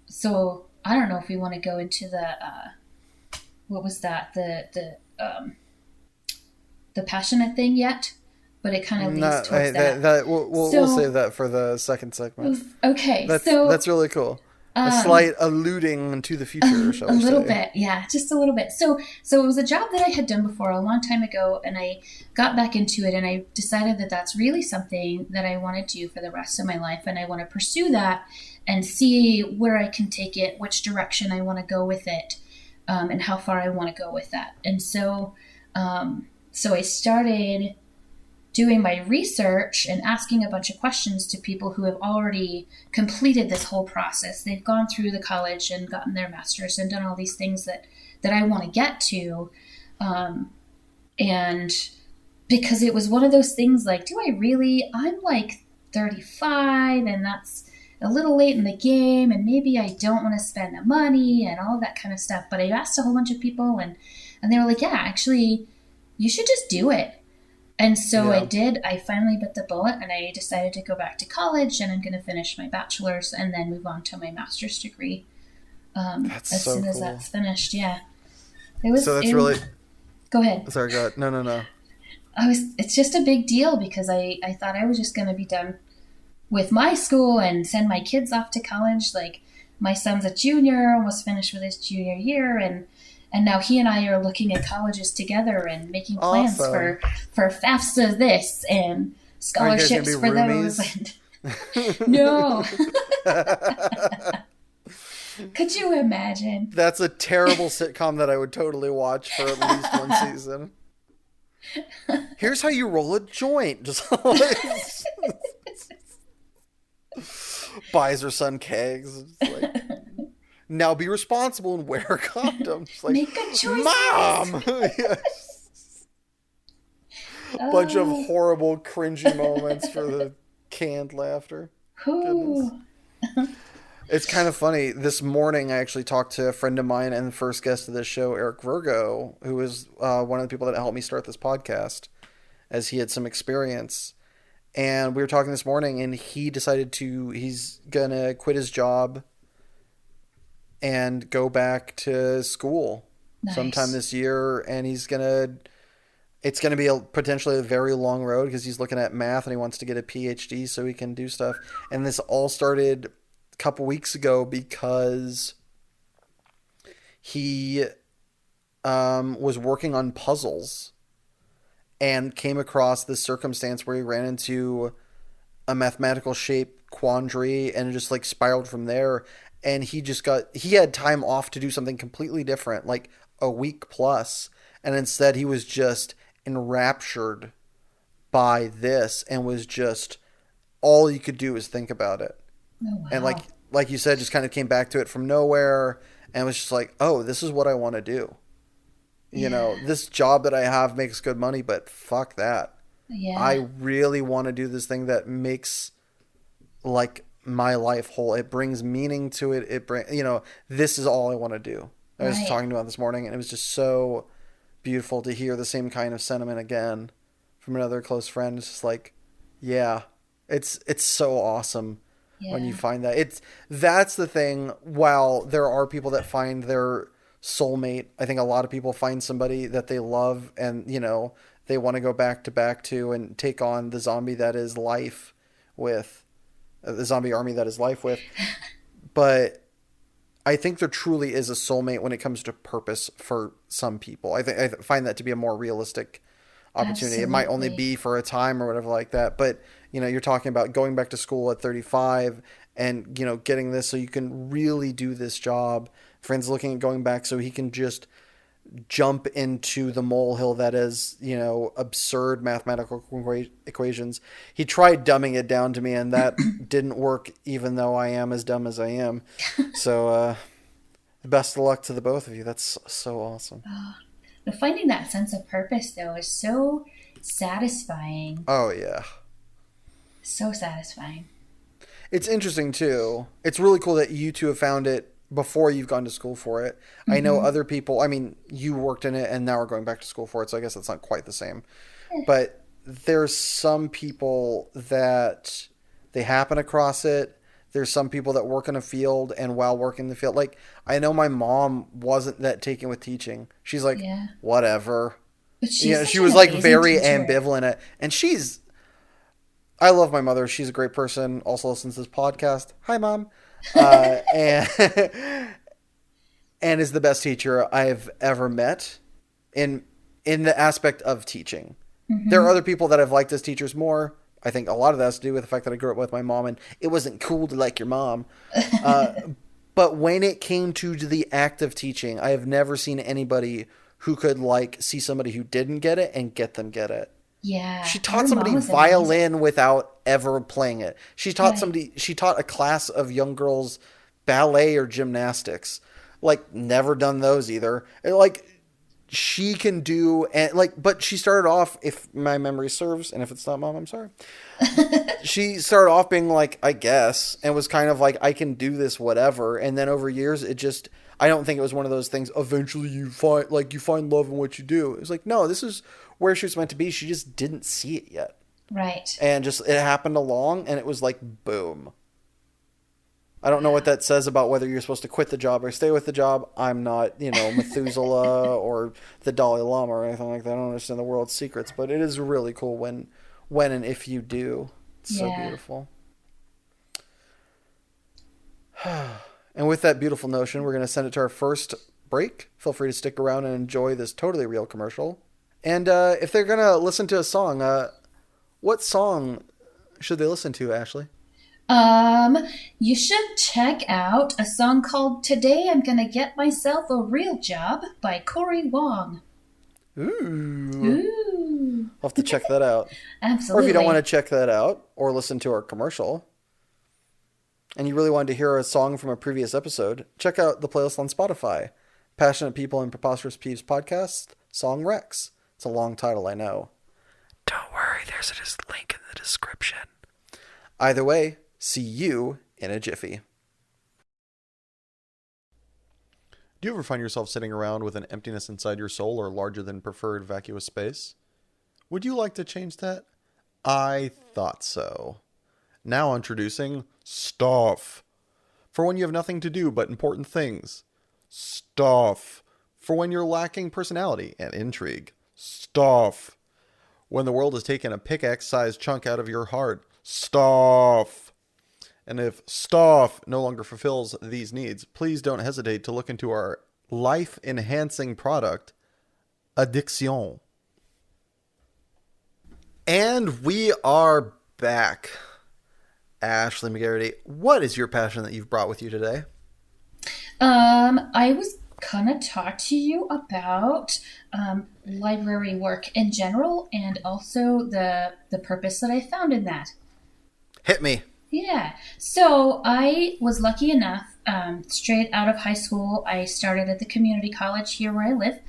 so I don't know if we want to go into the, what was that? The passionate thing yet? But it kind of leads towards that. We'll save that for the second segment. Okay, that's really cool. A slight alluding to the future, shall we say. A little bit, yeah, just a little bit. So it was a job that I had done before a long time ago, and I got back into it, and I decided that that's really something that I want to do for the rest of my life, and I want to pursue that and see where I can take it, which direction I want to go with it, and how far I want to go with that. And so I started doing my research and asking a bunch of questions to people who have already completed this whole process. They've gone through the college and gotten their master's and done all these things that I want to get to. And because it was one of those things like, I'm like 35 and that's a little late in the game and maybe I don't want to spend the money and all that kind of stuff. But I asked a whole bunch of people and they were like, yeah, actually, you should just do it. And so I did. I finally bit the bullet and I decided to go back to college and I'm going to finish my bachelor's and then move on to my master's degree as soon as that's finished. Yeah. Really... Go ahead. Sorry, go ahead. No. It's just a big deal because I thought I was just going to be done with my school and send my kids off to college. Like my son's a junior, almost finished with his junior year, and now he and I are looking at colleges together and making plans for FAFSA this and scholarships for those. No. Could you imagine? That's a terrible sitcom that I would totally watch for at least one season. Here's how you roll a joint. Just buys her son kegs. Like, now be responsible and wear a condom. Like, make good choices. Mom! Yes. Bunch of horrible, cringy moments for the canned laughter. It's kind of funny. This morning, I actually talked to a friend of mine and the first guest of this show, Eric Virgo, who was one of the people that helped me start this podcast, as he had some experience. And we were talking this morning, and he decided he's going to quit his job and go back to school sometime this year. And it's going to be potentially a very long road because he's looking at math and he wants to get a PhD so he can do stuff. And this all started couple weeks ago because he was working on puzzles and came across this circumstance where he ran into a mathematical shape quandary and just like spiraled from there. And he had time off to do something completely different, like a week plus. And instead he was just enraptured by this and was just, all you could do is think about it. Oh, wow. And like you said, just kind of came back to it from nowhere and was just like, oh, this is what I want to do. You know, this job that I have makes good money, but fuck that. Yeah. I really want to do this thing that makes like my life whole. It brings meaning to it. This is all I want to do. I was talking about this morning, and it was just so beautiful to hear the same kind of sentiment again from another close friend. It's just like, yeah, it's so awesome. Yeah. When you find that. That's the thing. While there are people that find their soulmate, I think a lot of people find somebody that they love and, they want to go back to and take on the zombie that is life with, the zombie army that is life with. But I think there truly is a soulmate when it comes to purpose for some people. I find that to be a more realistic opportunity. Absolutely. It might only be for a time or whatever like that. But, you're talking about going back to school at 35 and, getting this so you can really do this job. Friends looking at going back so he can just jump into the molehill that is, absurd mathematical equations. He tried dumbing it down to me and that didn't work even though I am as dumb as I am. So, best of luck to the both of you. That's so awesome. But finding that sense of purpose, though, is so satisfying. Oh, yeah. So satisfying. It's interesting, too. It's really cool that you two have found it before you've gone to school for it. Mm-hmm. I know other people, you worked in it and now are going back to school for it, so I guess that's not quite the same. But there's some people that they happen across it. There's some people that work in a field and while working in the field, like I know my mom wasn't that taken with teaching. She's like, whatever. But she was like very ambivalent at, and I love my mother. She's a great person. Also listens to this podcast. Hi, Mom. And is the best teacher I've ever met in the aspect of teaching. Mm-hmm. There are other people that I've liked as teachers more. I think a lot of that has to do with the fact that I grew up with my mom and it wasn't cool to like your mom. But when it came to the act of teaching, I have never seen anybody who could see somebody who didn't get it and get them get it. Yeah. She taught somebody violin without ever playing it. She taught a class of young girls ballet or gymnastics. Never done those either. She can do, but she started off, if my memory serves, and if it's not, Mom, I'm sorry. She started off being I guess, and was kind of I can do this, whatever. And then over years, I don't think it was one of those things, eventually you find love in what you do. It was no, this is where she was meant to be. She just didn't see it yet. Right. And just, it happened along, and it was boom. I don't know what that says about whether you're supposed to quit the job or stay with the job. I'm not, Methuselah or the Dalai Lama or anything like that. I don't understand the world's secrets, but it is really cool when and if you do. It's so beautiful. And with that beautiful notion, we're going to send it to our first break. Feel free to stick around and enjoy this totally real commercial. And if they're going to listen to a song, what song should they listen to, Ashley? You should check out a song called Today I'm Gonna Get Myself a Real Job by Corey Wong. Ooh. I'll have to check that out. Absolutely. Or if you don't want to check that out or listen to our commercial and you really wanted to hear a song from a previous episode, check out the playlist on Spotify. Passionate People and Preposterous Peeves podcast, Song Rex. It's a long title, I know. Don't worry, there's a link in the description. Either way, see you in a jiffy. Do you ever find yourself sitting around with an emptiness inside your soul or larger than preferred vacuous space? Would you like to change that? I thought so. Now introducing Stuff. For when you have nothing to do but important things. Stuff. For when you're lacking personality and intrigue. Stuff. When the world has taken a pickaxe-sized chunk out of your heart. Stuff. And if Stuff no longer fulfills these needs, please don't hesitate to look into our life-enhancing product, Addiction. And we are back. Ashlee McGarity, what is your passion that you've brought with you today? I was gonna talk to you about library work in general, and also the purpose that I found in that. Hit me. Yeah. So I was lucky enough, straight out of high school, I started at the community college here where I live,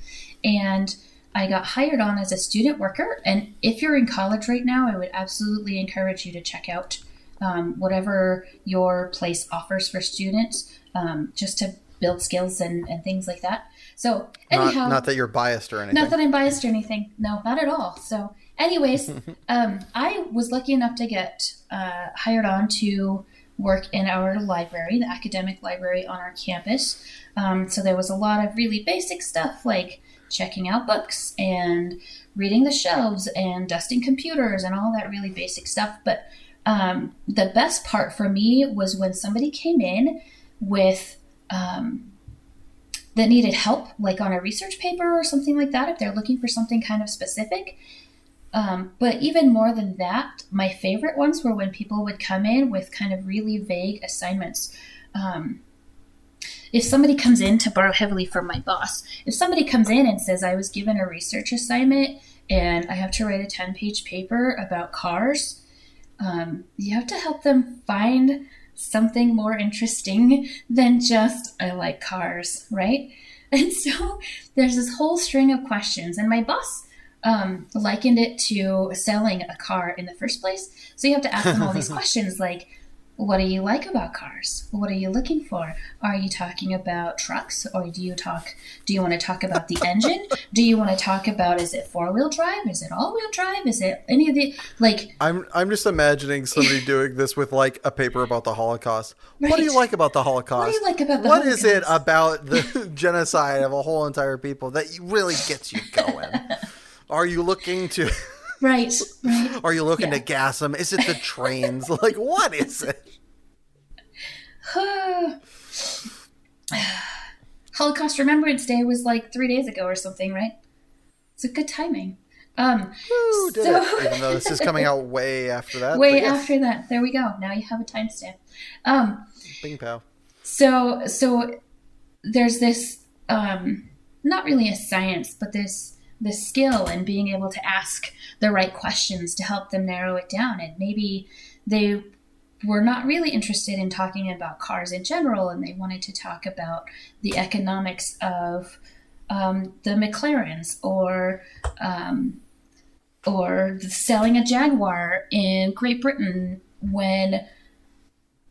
and I got hired on as a student worker. And if you're in college right now, I would absolutely encourage you to check out whatever your place offers for students, just to build skills and things like that. So anyhow, not that you're biased or anything. Not that I'm biased or anything. No, not at all. So anyways, I was lucky enough to get hired on to work in our library, the academic library on our campus. So there was a lot of really basic stuff like checking out books and reading the shelves and dusting computers and all that really basic stuff. But the best part for me was when somebody came in with that needed help, like on a research paper or something like that, if they're looking for something kind of specific. But even more than that, my favorite ones were when people would come in with kind of really vague assignments. If somebody comes in, to borrow heavily from my boss, if somebody comes in and says, I was given a research assignment and I have to write a 10-page paper about cars, you have to help them find something more interesting than just, I like cars, right? And so there's this whole string of questions, and my boss likened it to selling a car in the first place. So you have to ask them all these questions like, what do you like about cars? What are you looking for? Are you talking about trucks, or do you want to talk about the engine? Do you want to talk about, is it 4-wheel drive? Is it all-wheel drive? Is it any of the, like... I'm just imagining somebody doing this with like a paper about the Holocaust. Right. What do you like about the Holocaust? What do you like about the What Holocaust? is it about the genocide of a whole entire people that really gets you going? Are you looking to... Right. Are you looking to gas them? Is it the trains? Like, what is it? Holocaust Remembrance Day was like 3 days ago or something, right? It's a good timing. Woo, did it. Even though this is coming out way after that. Way after that. There we go. Now you have a timestamp. Bing pow. So there's this, not really a science, but this skill in being able to ask the right questions to help them narrow it down. And maybe they were not really interested in talking about cars in general, and they wanted to talk about the economics of the McLarens, or selling a Jaguar in Great Britain when,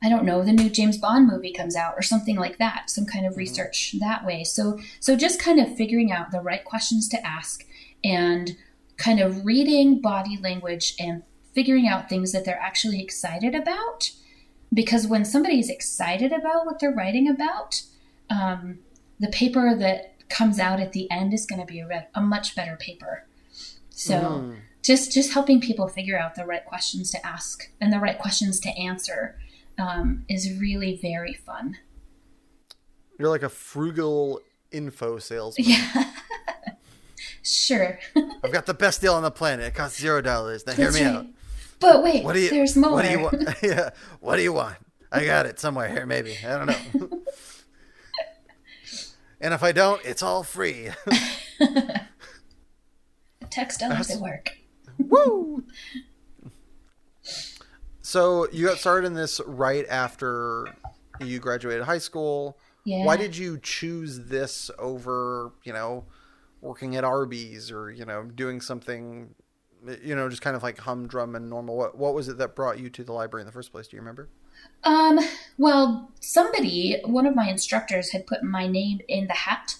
I don't know, the new James Bond movie comes out or something like that, some kind of research that way. So just kind of figuring out the right questions to ask and kind of reading body language and figuring out things that they're actually excited about. Because when somebody is excited about what they're writing about, the paper that comes out at the end is going to be a much better paper. So just helping people figure out the right questions to ask and the right questions to answer is really very fun. You're like a frugal info salesman. Yeah. Sure. I've got the best deal on the planet. It costs $0. Now hear me out. But wait, there's more. What do you want? Yeah. What do you want? I got it somewhere here, maybe. I don't know. And if I don't, it's all free. Text others at work. Woo! So you got started in this right after you graduated high school. Yeah. Why did you choose this over, working at Arby's or, doing something, just kind of like humdrum and normal? What was it that brought you to the library in the first place? Do you remember? Um, well, one of my instructors had put my name in the hat.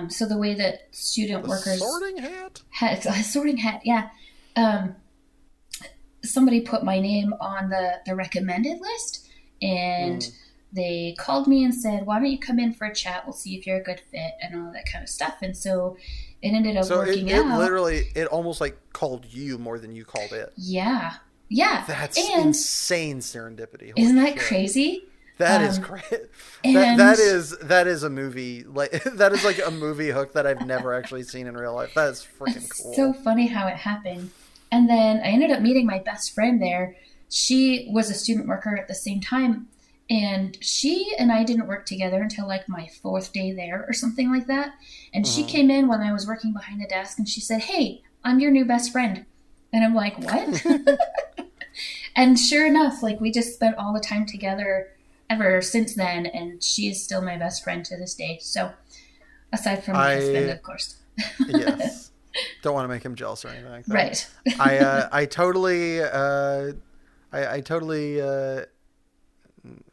So the way that student The workers sorting hat? a sorting hat, yeah. Um, Somebody put my name on the recommended list, and they called me and said, "Why don't you come in for a chat? We'll see if you're a good fit and all that kind of stuff." And so it ended up working out. It almost like called you more than you called it. Yeah. Yeah. That's insane serendipity. Holy isn't that shit. Crazy? That is great. That is a movie, like that is like a movie hook that I've never actually seen in real life. That is freaking cool. So funny how it happened. And then I ended up meeting my best friend there. She was a student worker at the same time, and she and I didn't work together until like my 4th day there or something like that. And she came in when I was working behind the desk, and she said, "Hey, I'm your new best friend." And I'm like, "What?" And sure enough, like we just spent all the time together ever since then, and she is still my best friend to this day. So aside from my husband, of course. Yes. Don't want to make him jealous or anything like that. Right. I totally I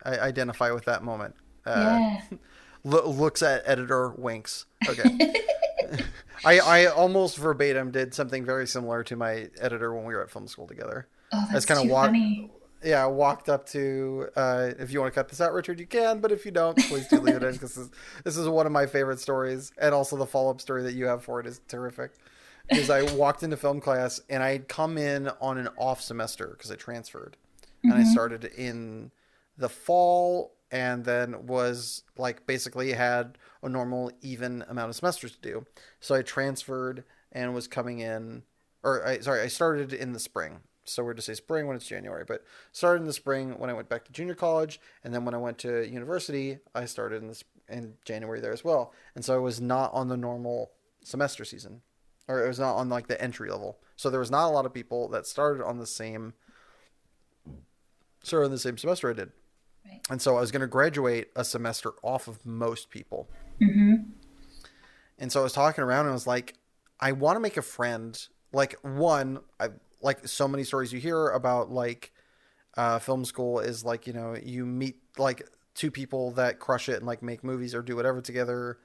identify with that moment. Yeah. Looks at editor, winks. Okay. I almost verbatim did something very similar to my editor when we were at film school together. Oh, that's too funny. Yeah, I walked up to, if you want to cut this out, Richard, you can, but if you don't, please do leave it in, because this is one of my favorite stories, and also the follow-up story that you have for it is terrific. Because I walked into film class, and I had come in on an off semester, because I transferred, and I started in the fall, and then was, like, basically had a normal, even amount of semesters to do. So I transferred, and was coming in, I started in the spring. So we're to say spring when it's January, but started in the spring when I went back to junior college, and then when I went to university, I started in January there as well. And so I was not on the normal semester season, or it was not on like the entry level. So there was not a lot of people that started on the same semester I did. Right. And so I was going to graduate a semester off of most people. Mm-hmm. And so I was talking around, and I was like, I want to make a friend. Like, like so many stories you hear about, like, film school is like, you know, you meet like 2 people that crush it and like make movies or do whatever together,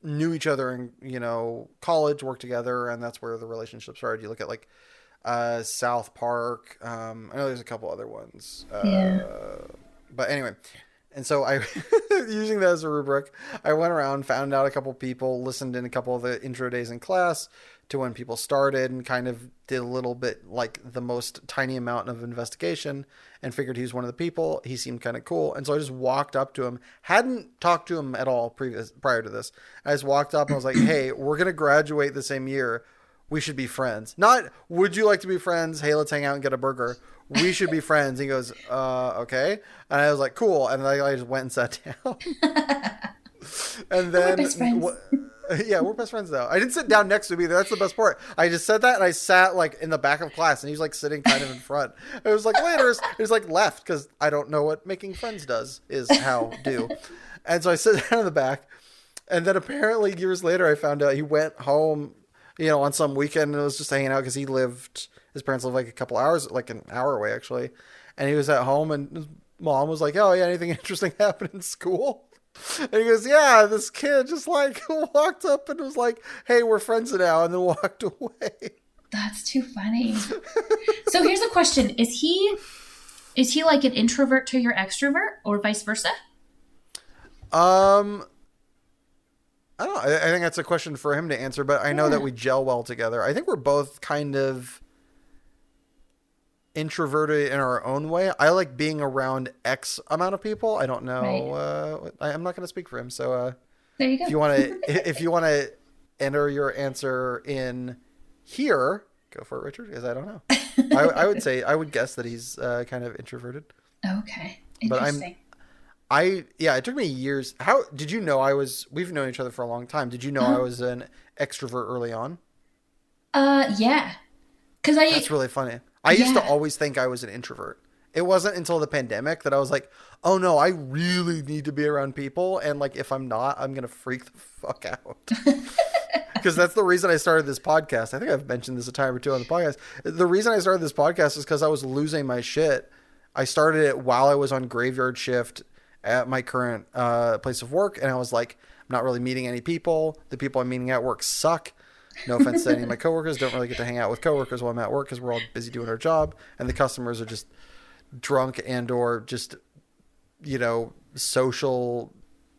knew each other in, you know, college, worked together, and that's where the relationship started. You look at like South Park. I know there's a couple other ones. But anyway, and so I, using that as a rubric, I went around, found out a couple people, listened in a couple of the intro days in class to when people started, and kind of did a little bit like the most tiny amount of investigation, and figured he was one of the people. He seemed kind of cool. And so I just walked up to him, hadn't talked to him at all prior to this. I just walked up and I was like, "Hey, we're going to graduate the same year. We should be friends." Not, "Would you like to be friends? Hey, let's hang out and get a burger. We should be friends." He goes, "Okay." And I was like, "Cool." And then I just went and sat down. And then, we're best friends. Yeah, we're best friends though. I didn't sit down next to him either. That's the best part. I just said that, and I sat like in the back of class, and he was like sitting kind of in front. It was like later, it was like left, because I don't know what making friends does, is how do. And so I sit down in the back, and then apparently years later, I found out he went home, you know, on some weekend, and was just hanging out, because his parents lived like a couple hours, like an hour away actually. And he was at home, and his mom was like, "Oh yeah, anything interesting happened in school?" And he goes, "Yeah, this kid just like walked up and was like, 'Hey, we're friends now,' and then walked away." That's too funny. So here's a question. Is he like an introvert to your extrovert, or vice versa? I don't know. I think that's a question for him to answer, but I know that we gel well together. I think we're both kind of introverted in our own way. I like being around X amount of people. I don't know. Right. I'm not going to speak for him. So there you go. If you want to enter your answer in here, go for it, Richard, because I don't know. I would guess that he's kind of introverted. Okay. Interesting. But it took me years. How did you know we've known each other for a long time. Did you know I was an extrovert early on? Yeah. That's really funny. I used to always think I was an introvert. It wasn't until the pandemic that I was like, "Oh no, I really need to be around people. And like, if I'm not, I'm going to freak the fuck out." Because that's the reason I started this podcast. I think I've mentioned this a time or two on the podcast. The reason I started this podcast is because I was losing my shit I started it while I was on graveyard shift at my current place of work, and I was like, I'm not really meeting any people. The people I'm meeting at work suck. No offense to any of my coworkers. Don't really get to hang out with coworkers while I'm at work because we're all busy doing our job, and the customers are just drunk and or just, social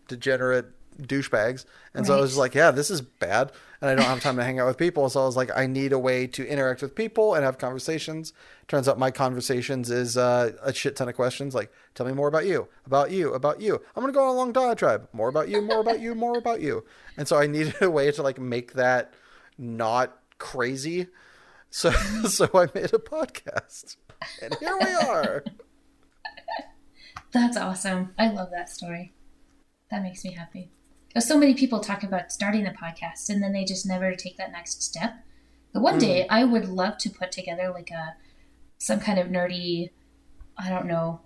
degenerate douchebags. And so I was like, yeah, this is bad, and I don't have time to hang out with people. So I was like, I need a way to interact with people and have conversations. Turns out my conversations is a shit ton of questions like, tell me more about you, about you, about you. I'm gonna go on a long diatribe, more about you, more about you, more about you. And so I needed a way to like make that not crazy. So I made a podcast, and here we are. That's awesome. I love that story. That makes me happy. So many people talk about starting a podcast and then they just never take that next step. But one day I would love to put together like some kind of nerdy, I don't know,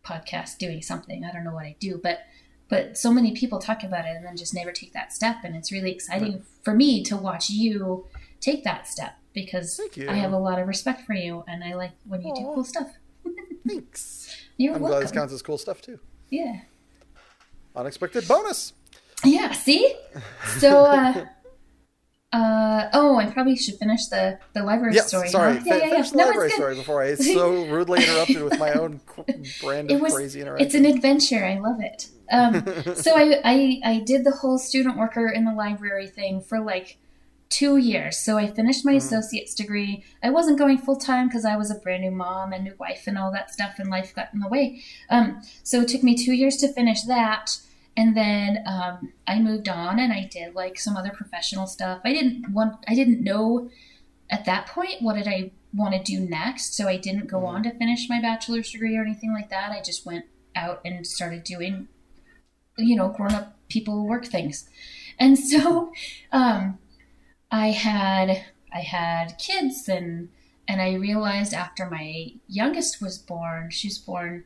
podcast doing something. I don't know what I do, but so many people talk about it and then just never take that step. And it's really exciting for me to watch you take that step because I have a lot of respect for you and I like when you do cool stuff. Thanks. You're I'm welcome. glad this counts as cool stuff too. Yeah. Unexpected bonus. Yeah, see? So, I probably should finish the library story. Sorry. Huh? Finish the library story before I so rudely interrupted with my own brand of crazy interaction. It's an adventure. I love it. So I did the whole student worker in the library thing for like 2 years. So I finished my associate's degree. I wasn't going full time because I was a brand new mom and new wife and all that stuff, and life got in the way. So it took me 2 years to finish that. And then I moved on and I did like some other professional stuff. I didn't know at that point what did I want to do next. So I didn't go on to finish my bachelor's degree or anything like that. I just went out and started doing, grown up people work things. And so I had kids and I realized after my youngest was born, she's 4.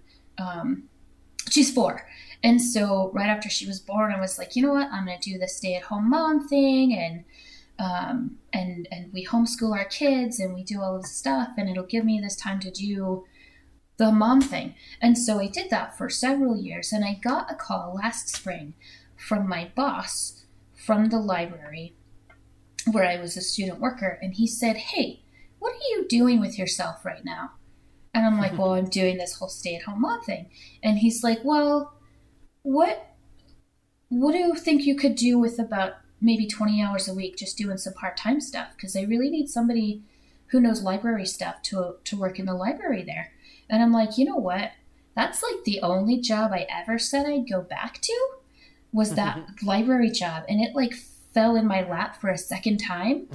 And so right after she was born, I was like, you know what? I'm going to do the stay-at-home mom thing, and we homeschool our kids, and we do all of this stuff, and it'll give me this time to do the mom thing. And so I did that for several years, and I got a call last spring from my boss from the library where I was a student worker, and he said, hey, what are you doing with yourself right now? And I'm like, well, I'm doing this whole stay-at-home mom thing. And he's like, well, what do you think you could do with about maybe 20 hours a week just doing some part-time stuff? Because I really need somebody who knows library stuff to work in the library there. And I'm like, you know what? That's like the only job I ever said I'd go back to was that library job. And it like fell in my lap for a second time.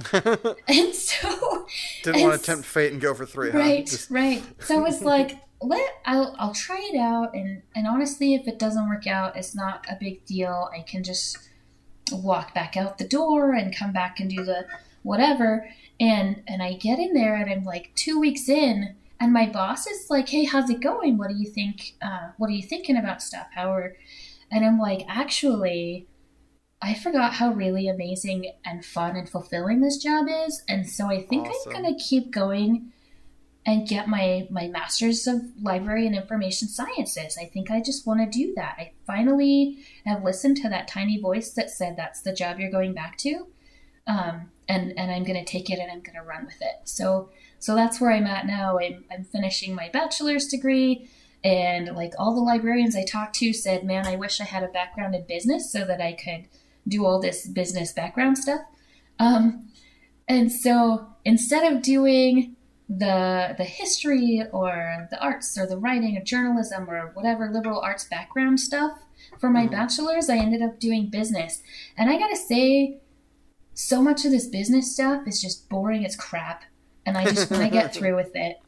And so... Didn't want to tempt fate and go for 3, right, huh? Right. So it's like... I'll try it out, and honestly, if it doesn't work out, it's not a big deal. I can just walk back out the door and come back and do the whatever. And I get in there, and I'm like 2 weeks in, and my boss is like, "Hey, how's it going? What do you think? What are you thinking about stuff? And I'm like, actually, I forgot how really amazing and fun and fulfilling this job is, and so I think I'm gonna keep going and get my master's of library and information sciences. I think I just want to do that. I finally have listened to that tiny voice that said that's the job you're going back to, and I'm going to take it and I'm going to run with it. So that's where I'm at now. I'm finishing my bachelor's degree, and like all the librarians I talked to said, man, I wish I had a background in business so that I could do all this business background stuff. And so instead of doing the history or the arts or the writing or journalism or whatever liberal arts background stuff for my bachelor's, I ended up doing business. And I gotta say, so much of this business stuff is just boring as crap. And I just want to get through with it.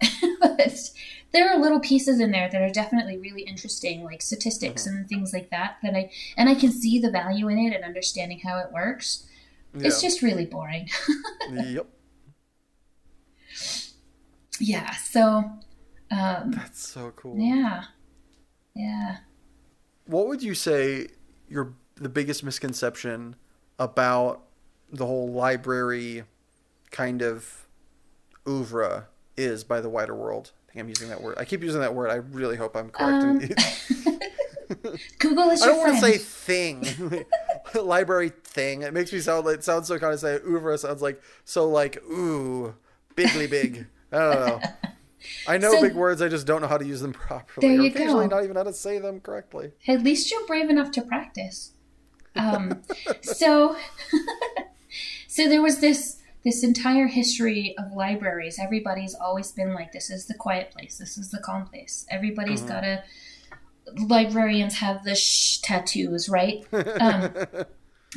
But there are little pieces in there that are definitely really interesting, like statistics and things like that. And I can see the value in it and understanding how it works. Yeah. It's just really boring. Yep. Yeah, so... that's so cool. Yeah. What would you say the biggest misconception about the whole library kind of oeuvre is by the wider world? think I'm using that word. I keep using that word. I really hope I'm correct. Google is your friend. I don't want to say thing. Library thing. It makes me sound like, it sounds so kind of say oeuvre sounds like so like ooh, bigly big. I don't know. I know big words, I just don't know how to use them properly. There you occasionally go. Not even how to say them correctly. At least you're brave enough to practice. So there was this entire history of libraries. Everybody's always been like, this is the quiet place. This is the calm place. Everybody's got a... Librarians have the shh tattoos, right?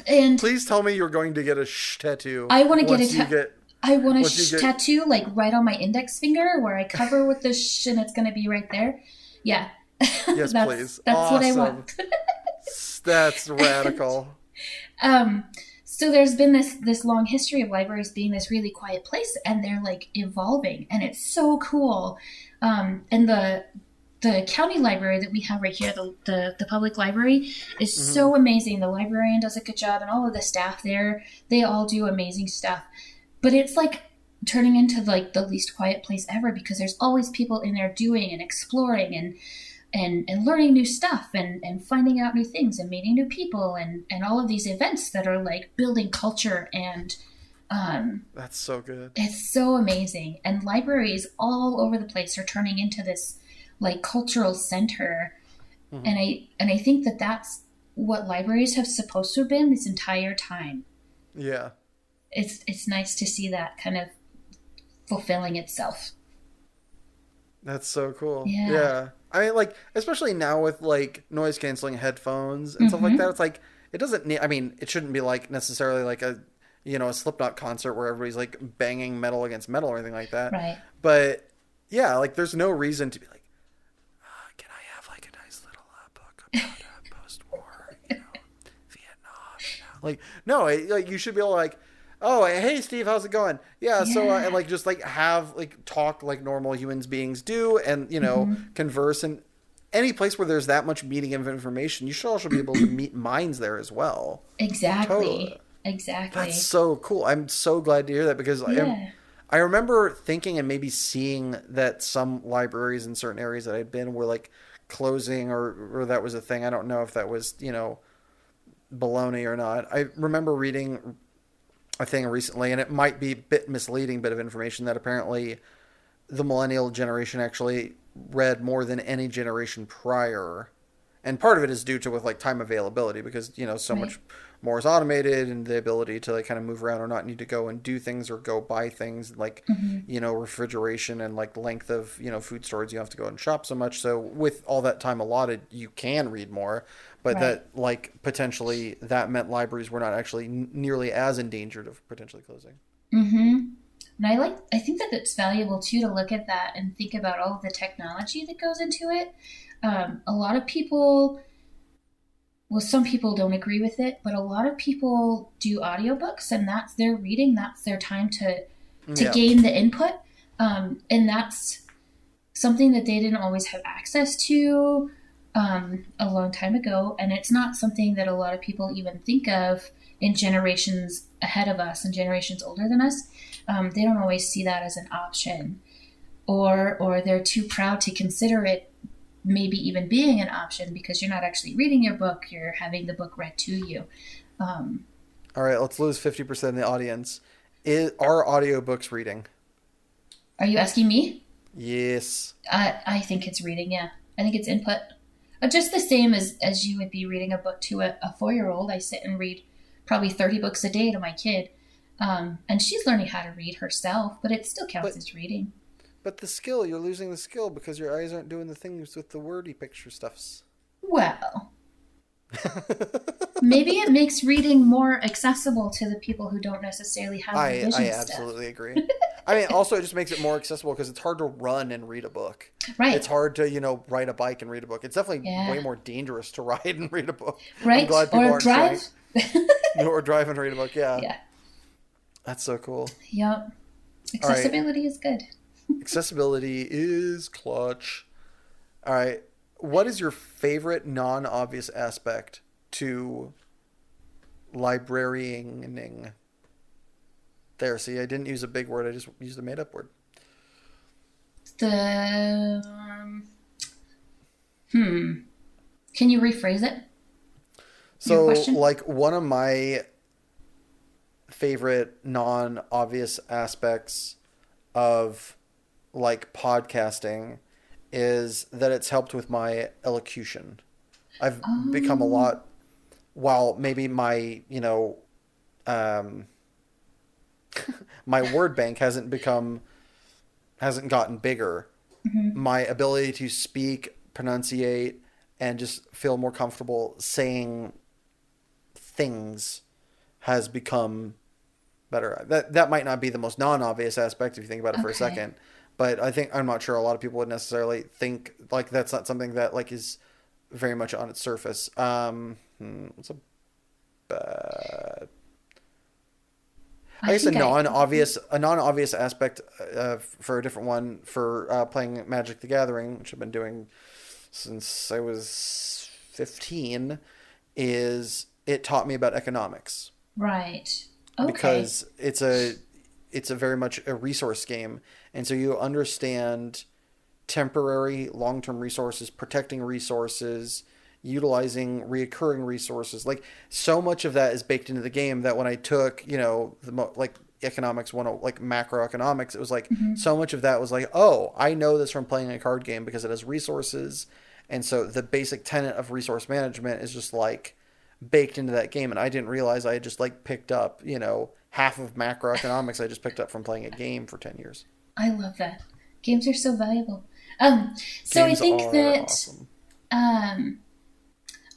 And please tell me you're going to get a shh tattoo. I want to get a shh tattoo, like right on my index finger, where I cover with the shh, and it's going to be right there. Yeah. Yes, please. That's awesome. what I want. That's radical. So there's been this long history of libraries being this really quiet place, and they're like evolving, and it's so cool. And the county library that we have right here, the public library, is so amazing. The librarian does a good job, and all of the staff there, they all do amazing stuff. But it's like turning into like the least quiet place ever, because there's always people in there doing and exploring and learning new stuff and finding out new things and meeting new people and all of these events that are like building culture and that's so good. It's so amazing. And libraries all over the place are turning into this like cultural center. And I think that that's what libraries have supposed to have been this entire time. Yeah. It's nice to see that kind of fulfilling itself. That's so cool. Yeah. I mean, like, especially now with like noise canceling headphones and stuff like that, it's like, it doesn't need, I mean, it shouldn't be like necessarily like a Slipknot concert where everybody's like banging metal against metal or anything like that. Right. But yeah, like there's no reason to be like, can I have like a nice little book about post-war, Vietnam? Like, no, like you should be able to like, oh, hey Steve, how's it going? Yeah. So and like just like have like talk like normal humans beings do, and converse. And any place where there's that much meeting of information, you should also be able to meet minds there as well. Exactly. Totally. Exactly. That's so cool. I'm so glad to hear that, because I remember thinking and maybe seeing that some libraries in certain areas that I'd been were like closing, or that was a thing. I don't know if that was, baloney or not. I remember reading a thing recently, and it might be a bit misleading bit of information, that apparently the millennial generation actually read more than any generation prior. And part of it is due to with like time availability, because, so much more is automated, and the ability to like kind of move around or not need to go and do things or go buy things like, refrigeration and like length of, food storage. You have to go and shop so much. So with all that time allotted, you can read more, but that like potentially that meant libraries were not actually nearly as endangered of potentially closing. And I think that it's valuable too to look at that and think about all of the technology that goes into it. A lot of people, well, some people don't agree with it, but a lot of people do audiobooks, and that's their reading. That's their time to gain the input. And that's something that they didn't always have access to a long time ago. And it's not something that a lot of people even think of in generations ahead of us and generations older than us. They don't always see that as an option, or they're too proud to consider it maybe even being an option, because you're not actually reading your book, you're having the book read to you. All right, let's lose 50% of the audience. Are audiobooks reading? Are you asking me? Yes. I think it's reading, yeah. I think it's input. Just the same as you would be reading a book to a 4-year-old. I sit and read probably 30 books a day to my kid. And she's learning how to read herself, but it still counts as reading. But the skill, you're losing the skill because your eyes aren't doing the things with the wordy picture stuffs. Well, maybe it makes reading more accessible to the people who don't necessarily have the vision I absolutely agree. I mean, also it just makes it more accessible because it's hard to run and read a book. Right. It's hard to, ride a bike and read a book. It's definitely way more dangerous to ride and read a book. Right. I'm glad people aren't drive. Or drive and read a book, yeah. Yeah. That's so cool. Yep. Accessibility is good. Accessibility is clutch. All right. What is your favorite non-obvious aspect to librarying? There, see, I didn't use a big word. I just used a made-up word. The Can you rephrase it? Your So, question? like, one of my favorite non-obvious aspects of like podcasting is that it's helped with my elocution. I've become a Oh, lot, while maybe my, um, my word bank hasn't gotten bigger. My ability to speak, pronunciate, and just feel more comfortable saying things has become better. That might not be the most non-obvious aspect if you think about it for a okay. second, but I'm not sure a lot of people would necessarily think like that's not something that like is very much on its surface. What's a bad I I guess think I. a non-obvious aspect for a different one for playing Magic the Gathering, which I've been doing since I was 15, is it taught me about economics Right. Okay. because it's a very much a resource game, and so you understand temporary, long-term resources, protecting resources, utilizing reoccurring resources. Like so much of that is baked into the game that when I took, like economics one, like macroeconomics, it was like Hmm. so much of that was like, oh, I know this from playing a card game because it has resources, and so the basic tenet of resource management is just like baked into that game, and I didn't realize I had just like picked up, half of macroeconomics I just picked up from playing a game for 10 years. I love that. Games are so valuable. Um, so I Games think are that awesome. um,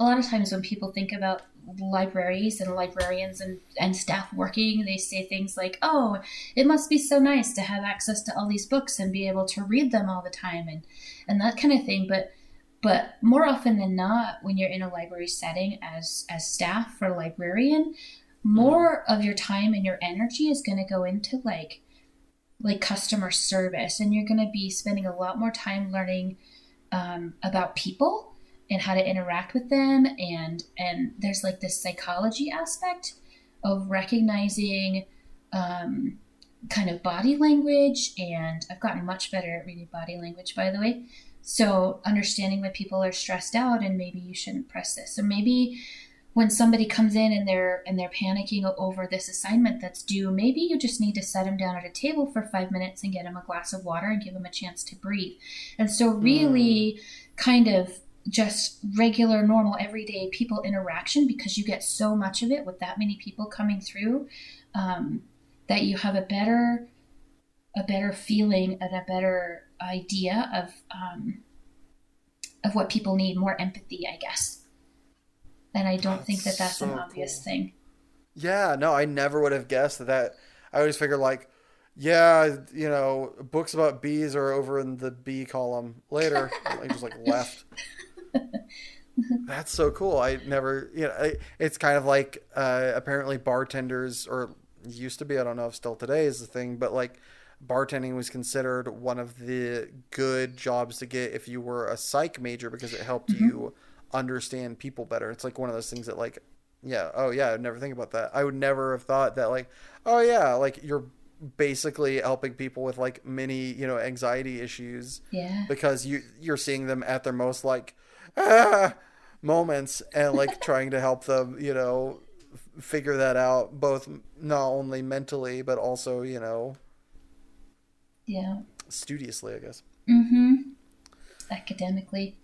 a lot of times when people think about libraries and librarians and staff working, they say things like, oh, it must be so nice to have access to all these books and be able to read them all the time and that kind of thing. But more often than not, when you're in a library setting as staff for a librarian, Mm-hmm. more of your time and your energy is going to go into like customer service, and you're going to be spending a lot more time learning about people and how to interact with them, and there's like this psychology aspect of recognizing um, kind of body language, and I've gotten much better at reading body language, by the way. So understanding when people are stressed out and maybe you shouldn't press this, or maybe when somebody comes in and they're panicking over this assignment that's due, maybe you just need to set them down at a table for 5 minutes and get them a glass of water and give them a chance to breathe. And so Mm. really kind of just regular normal everyday people interaction, because you get so much of it with that many people coming through, um, that you have a better feeling and a better idea of what people need, more empathy, I guess. And I don't That's think that that's an so obvious cool. thing. Yeah, no, I never would have guessed that. I always figured like, yeah, books about bees are over in the bee column later. I just like left. That's so cool. I never, it's kind of like apparently bartenders, or used to be, I don't know if still today is the thing, but like bartending was considered one of the good jobs to get if you were a psych major because it helped Mm-hmm. you understand people better. It's like one of those things that like, yeah, oh yeah, I'd never think about that. I would never have thought that like, oh yeah, like you're basically helping people with like many, anxiety issues Yeah. because you're seeing them at their most like ah, moments and like trying to help them, figure that out both not only mentally but also, Yeah. studiously, I guess. Mm-hmm. Academically.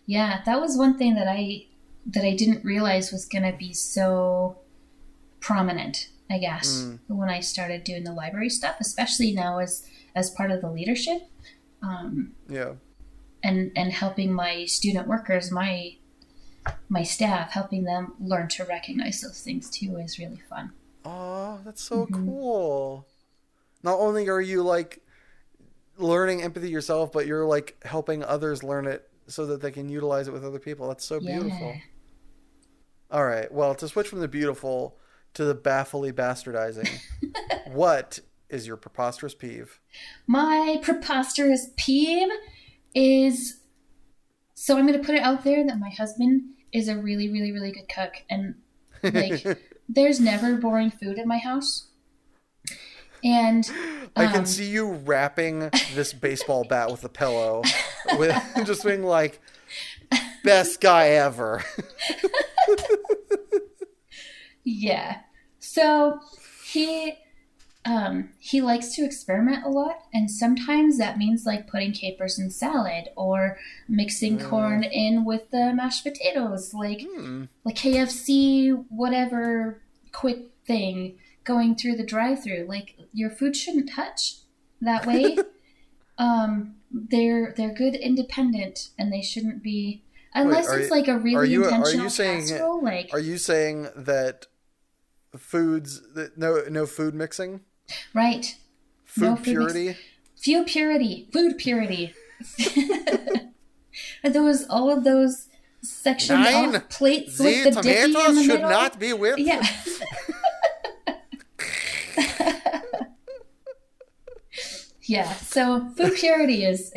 Yeah, that was one thing that I didn't realize was gonna be so prominent, I guess, Mm, when I started doing the library stuff, especially now as part of the leadership. Um, yeah. and helping my student workers, my staff, helping them learn to recognize those things too is really fun. Oh, that's so Mm-hmm. cool. Not only are you like learning empathy yourself, but you're like helping others learn it so that they can utilize it with other people. That's so Yeah. beautiful. All right. Well, to switch from the beautiful to the baffly bastardizing, what is your preposterous peeve? My preposterous peeve is, so I'm going to put it out there that my husband is a really, really, really good cook. And like, there's never boring food in my house. And I can see you wrapping this baseball bat with a pillow, with just being like, best guy ever. yeah. So he likes to experiment a lot, and sometimes that means like putting capers in salad or mixing corn in with the mashed potatoes, like KFC, whatever quick thing going through the drive-through. Like your food shouldn't touch that way. They're good independent, and they shouldn't be unless it's like a really intentional casserole. Like, are you saying that no food mixing? Right. Food purity? Food purity. All of those sectioned off plates with the dippy in the middle. Should not be with. Yeah. Yeah. So food purity is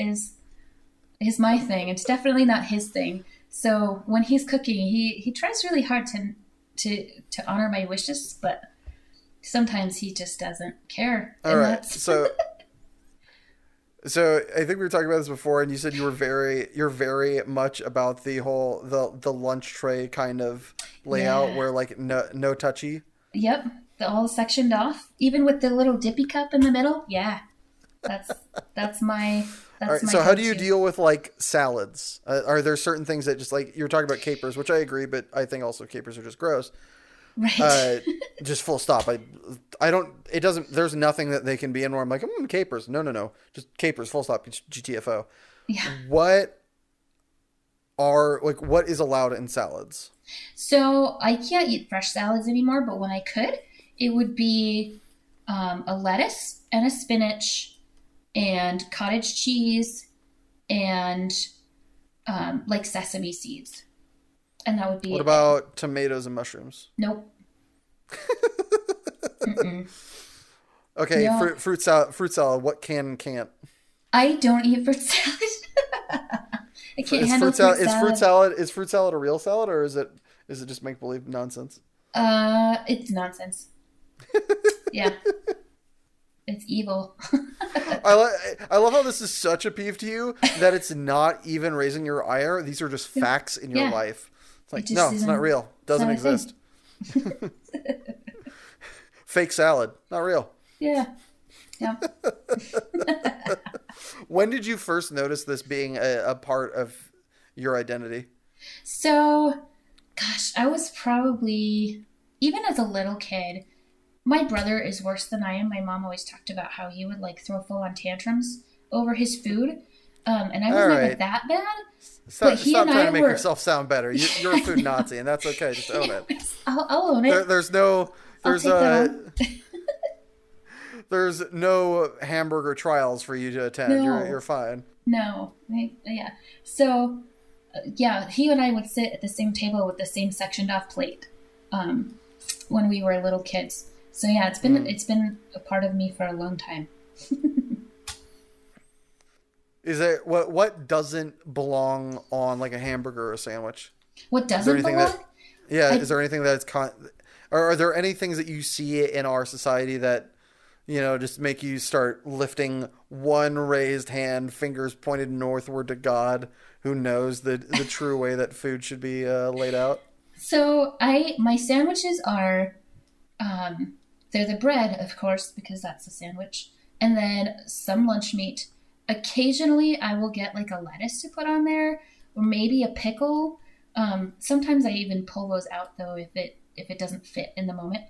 my thing. It's definitely not his thing. So when he's cooking, he tries really hard to honor my wishes, but sometimes he just doesn't care. All right. So I think we were talking about this before, and you said you're very much about the whole the lunch tray kind of layout where like no touchy. Yep, all sectioned off, even with the little dippy cup in the middle. Yeah, that's my. All right, so how do you deal with like salads? Are there certain things that just like you were talking about capers, which I agree, but I think also capers are just gross. Right. Just full stop. I don't. It doesn't. There's nothing that they can be in where I'm like, capers. No. Just capers. Full stop. GTFO. Yeah. What is allowed in salads? So I can't eat fresh salads anymore, but when I could, it would be a lettuce and a spinach and cottage cheese and like sesame seeds. And that would be. What about tomatoes and mushrooms? Nope. Okay, no. Fruit salad. What can and can't? I don't eat fruit salad. I can't handle fruit salad. Is fruit salad a real salad, or is it just make believe nonsense? It's nonsense. Yeah. It's evil. I love how this is such a peeve to you that it's not even raising your ire. These are just facts in your life. It's like, no, it's not real. Doesn't exist. Fake salad. Not real. Yeah. Yeah. When did you first notice this being a part of your identity? So, gosh, I was probably, even as a little kid, my brother is worse than I am. My mom always talked about how he would like throw full-on tantrums over his food. And I was never that bad. Stop trying to make yourself sound better. You're a food Nazi, and that's okay. Just own it. I'll own it. There's no hamburger trials for you to attend. No. You're fine. No. Yeah. So, he and I would sit at the same table with the same sectioned off plate when we were little kids. So yeah, it's been a part of me for a long time. Is there what doesn't belong on like a hamburger or a sandwich? What doesn't belong? Is there anything that's or are there any things that you see in our society that just make you start lifting one raised hand, fingers pointed northward to God, who knows the true way that food should be laid out? So my sandwiches are, they're the bread, of course, because that's a sandwich, and then some lunch meat. Occasionally, I will get like a lettuce to put on there, or maybe a pickle. Sometimes I even pull those out though if it doesn't fit in the moment.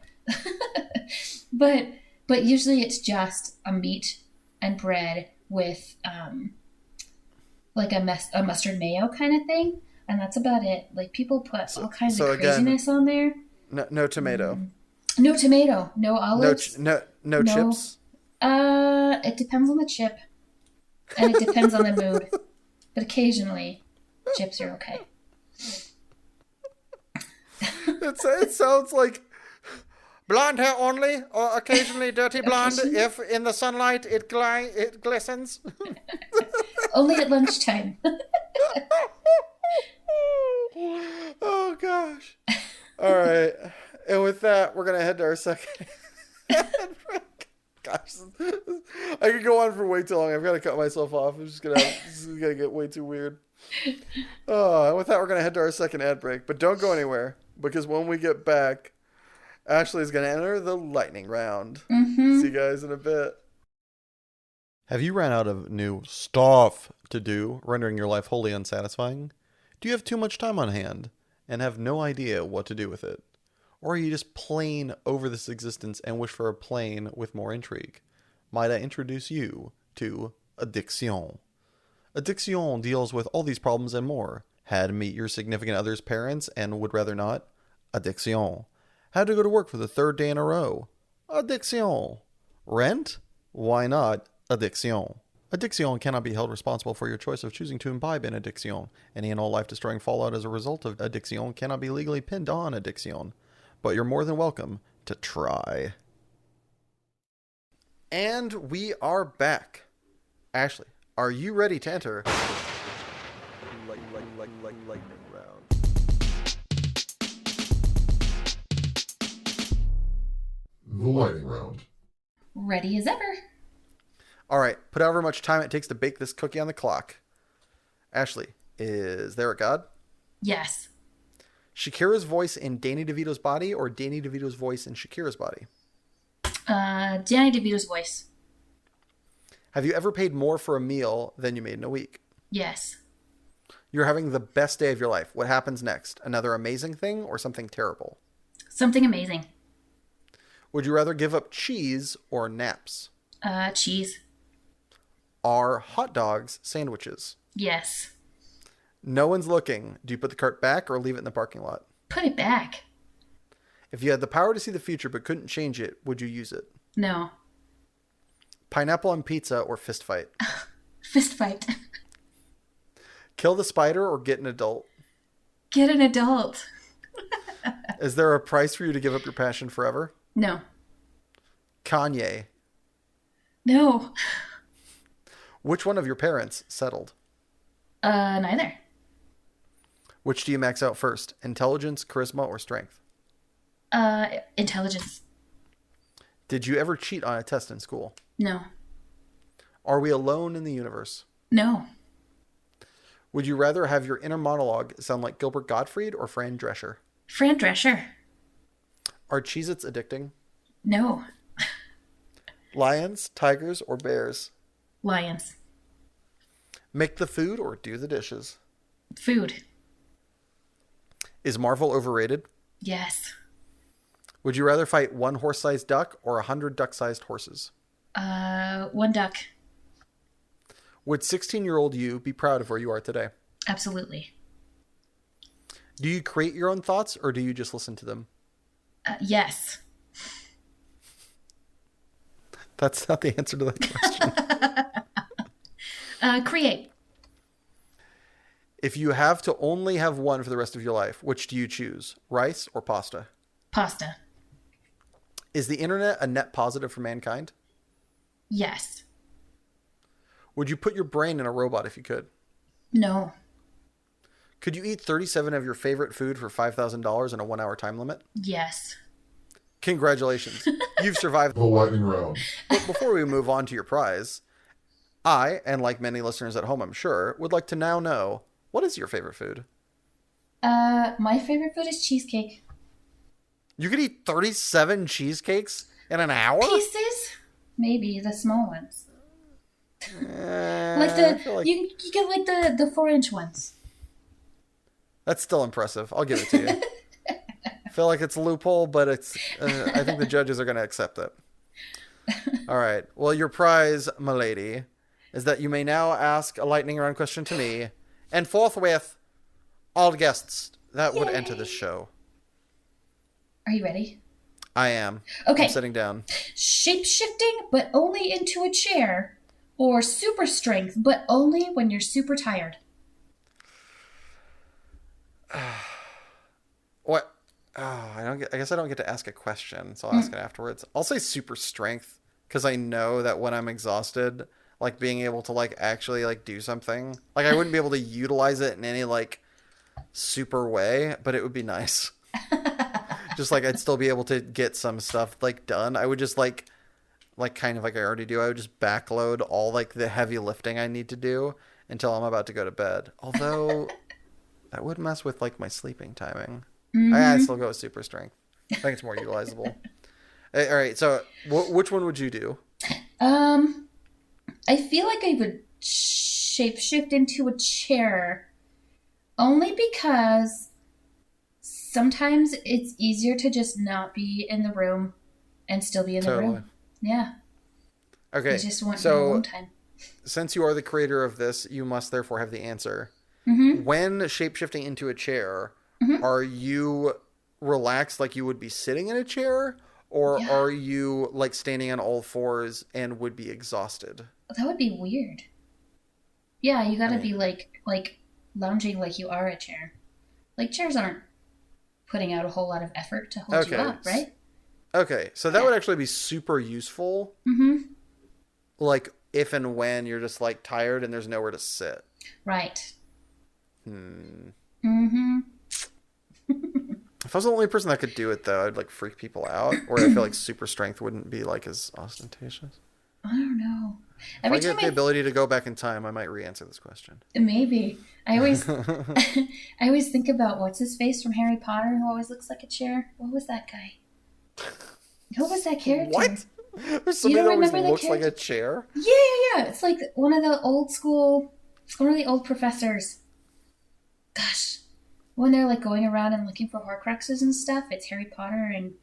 But usually it's just a meat and bread with like a mustard mayo kind of thing, and that's about it. Like people put all kinds of craziness on there. No tomato. No tomato. No olives. No chips. It depends on the chip, and it depends on the mood. But occasionally, chips are okay. It sounds like blonde hair only, or occasionally dirty blonde. If in the sunlight it glistens. Only at lunchtime. Oh gosh! All right, and with that, we're gonna head to our second. God gosh. I could go on for way too long. I've got to cut myself off. This is gonna get way too weird. And with that, we're gonna head to our second ad break. But don't go anywhere, because when we get back, Ashlee is gonna enter the lightning round. Mm-hmm. See you guys in a bit. Have you ran out of new stuff to do, rendering your life wholly unsatisfying? Do you have too much time on hand and have no idea what to do with it? Or are you just plain over this existence and wish for a plane with more intrigue? Might I introduce you to Addiction? Addiction deals with all these problems and more. Had to meet your significant other's parents and would rather not? Addiction. Had to go to work for the third day in a row? Addiction. Rent? Why not? Addiction. Addiction cannot be held responsible for your choice of choosing to imbibe in addiction. Any and all life-destroying fallout as a result of addiction cannot be legally pinned on addiction. But you're more than welcome to try. And we are back. Ashlee, are you ready to enter lightning round? The lightning round. Ready as ever. All right, put however much time it takes to bake this cookie on the clock. Ashlee, is there a God? Yes. Shakira's voice in Danny DeVito's body or Danny DeVito's voice in Shakira's body? Danny DeVito's voice. Have you ever paid more for a meal than you made in a week? Yes. You're having the best day of your life. What happens next? Another amazing thing or something terrible? Something amazing. Would you rather give up cheese or naps? Cheese. Are hot dogs sandwiches? Yes. No one's looking. Do you put the cart back or leave it in the parking lot? Put it back. If you had the power to see the future but couldn't change it, would you use it? No. Pineapple on pizza or fist fight? Fist fight. Kill the spider or get an adult? Get an adult. Is there a price for you to give up your passion forever? No. Kanye. No. Which one of your parents settled? Neither. Which do you max out first? Intelligence, charisma, or strength? Intelligence. Did you ever cheat on a test in school? No. Are we alone in the universe? No. Would you rather have your inner monologue sound like Gilbert Gottfried or Fran Drescher? Fran Drescher. Are Cheez-Its addicting? No. Lions, tigers, or bears? Lions. Make the food or do the dishes? Food. Is Marvel overrated? Yes. Would you rather fight one horse-sized duck or 100 duck-sized horses? One duck. Would 16-year-old you be proud of where you are today? Absolutely. Do you create your own thoughts or do you just listen to them? Yes. That's not the answer to that question. Create. If you have to only have one for the rest of your life, which do you choose? Rice or pasta? Pasta. Is the internet a net positive for mankind? Yes. Would you put your brain in a robot if you could? No. Could you eat 37 of your favorite food for $5,000 in a 1-hour time limit? Yes. Congratulations. You've survived The lightning round. But before we move on to your prize, I, and like many listeners at home I'm sure, would like to now know, what is your favorite food? My favorite food is cheesecake. You could eat 37 cheesecakes in an hour? Pieces? Maybe the small ones. Like you get like the 4-inch ones. That's still impressive. I'll give it to you. I feel like it's a loophole, but it's. I think the judges are going to accept it. All right. Well, your prize, my lady, is that you may now ask a lightning round question to me, and forthwith, all guests that would enter this show. Are you ready? I am. Okay. I'm sitting down. Shape-shifting, but only into a chair, or super strength, but only when you're super tired. What? Oh, I guess I don't get to ask a question, so I'll ask it afterwards. I'll say super strength because I know that when I'm exhausted, like being able to like actually like do something, like I wouldn't be able to utilize it in any like super way, but it would be nice. Just like I'd still be able to get some stuff like done. I would just like like kind of like I already do. I would just backload all like the heavy lifting I need to do until I'm about to go to bed. Although that would mess with like my sleeping timing. I still go with super strength. I think it's more utilizable. All right, so which one would you do? I feel like I would shapeshift into a chair only because sometimes it's easier to just not be in the room and still be in the room. Yeah. Okay. You just want your alone time. Since you are the creator of this, you must therefore have the answer. When shapeshifting into a chair, are you relaxed like you would be sitting in a chair? Or are you like standing on all fours and would be exhausted? That would be weird. Yeah, you gotta be like lounging like you are a chair. Like chairs aren't putting out a whole lot of effort to hold you up, right? Okay, so that would actually be super useful. Like if and when you're just like tired and there's nowhere to sit. Right. If I was the only person that could do it, though, I'd like freak people out. Or I feel like super strength wouldn't be like as ostentatious. I don't know. If I get the ability to go back in time, I might re-answer this question. Maybe. I always think about what's his face from Harry Potter who always looks like a chair. What was that guy? Who was that character? What? There's somebody that always looks like a chair? Yeah. It's like one of the old professors. Gosh. When they're like going around and looking for Horcruxes and stuff, it's Harry Potter and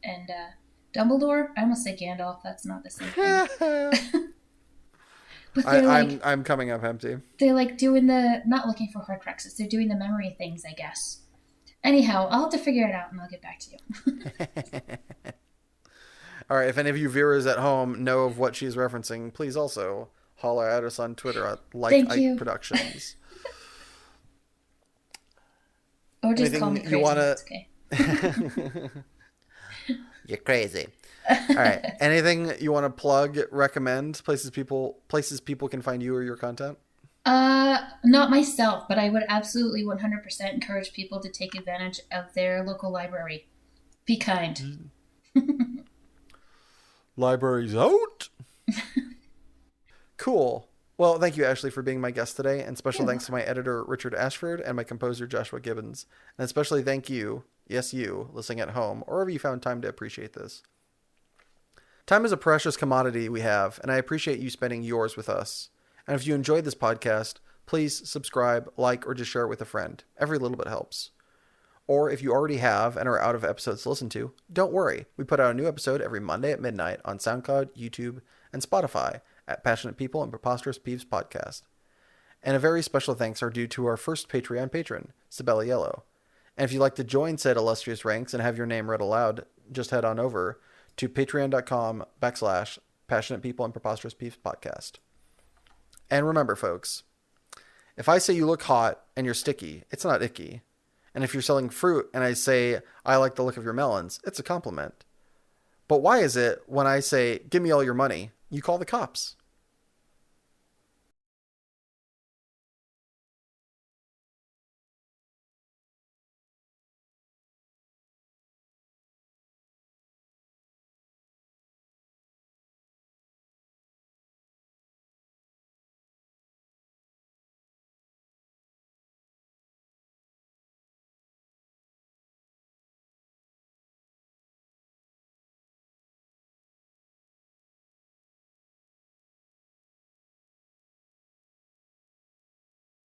Dumbledore. I almost say Gandalf. That's not the same thing. But I'm coming up empty. They're like doing not looking for Horcruxes. They're doing the memory things, I guess. Anyhow, I'll have to figure it out and I'll get back to you. All right. If any of you viewers at home know of what she's referencing, please also holler at us on Twitter at Ike Productions. Or just call me crazy. It's okay. You're crazy. All right. Anything you want to plug, recommend, places people can find you or your content? Not myself, but I would absolutely 100% encourage people to take advantage of their local library. Be kind. Library's out. Cool. Well, thank you, Ashlee, for being my guest today. And special thanks to my editor, Richard Ashford, and my composer, Joshua Gibbons. And especially thank you, yes, you, listening at home, or wherever you found time to appreciate this. Time is a precious commodity we have, and I appreciate you spending yours with us. And if you enjoyed this podcast, please subscribe, like, or just share it with a friend. Every little bit helps. Or if you already have and are out of episodes to listen to, don't worry. We put out a new episode every Monday at midnight on Soundcloud, YouTube, and Spotify at Passionate People and Preposterous Peeves Podcast. And a very special thanks are due to our first Patreon patron, Sabella Yellow. And if you'd like to join said illustrious ranks and have your name read aloud, just head on over to patreon.com/Passionate People and Preposterous Peeves Podcast. And remember, folks, if I say you look hot and you're sticky, it's not icky. And if you're selling fruit and I say, I like the look of your melons, it's a compliment. But why is it when I say, give me all your money, you call the cops?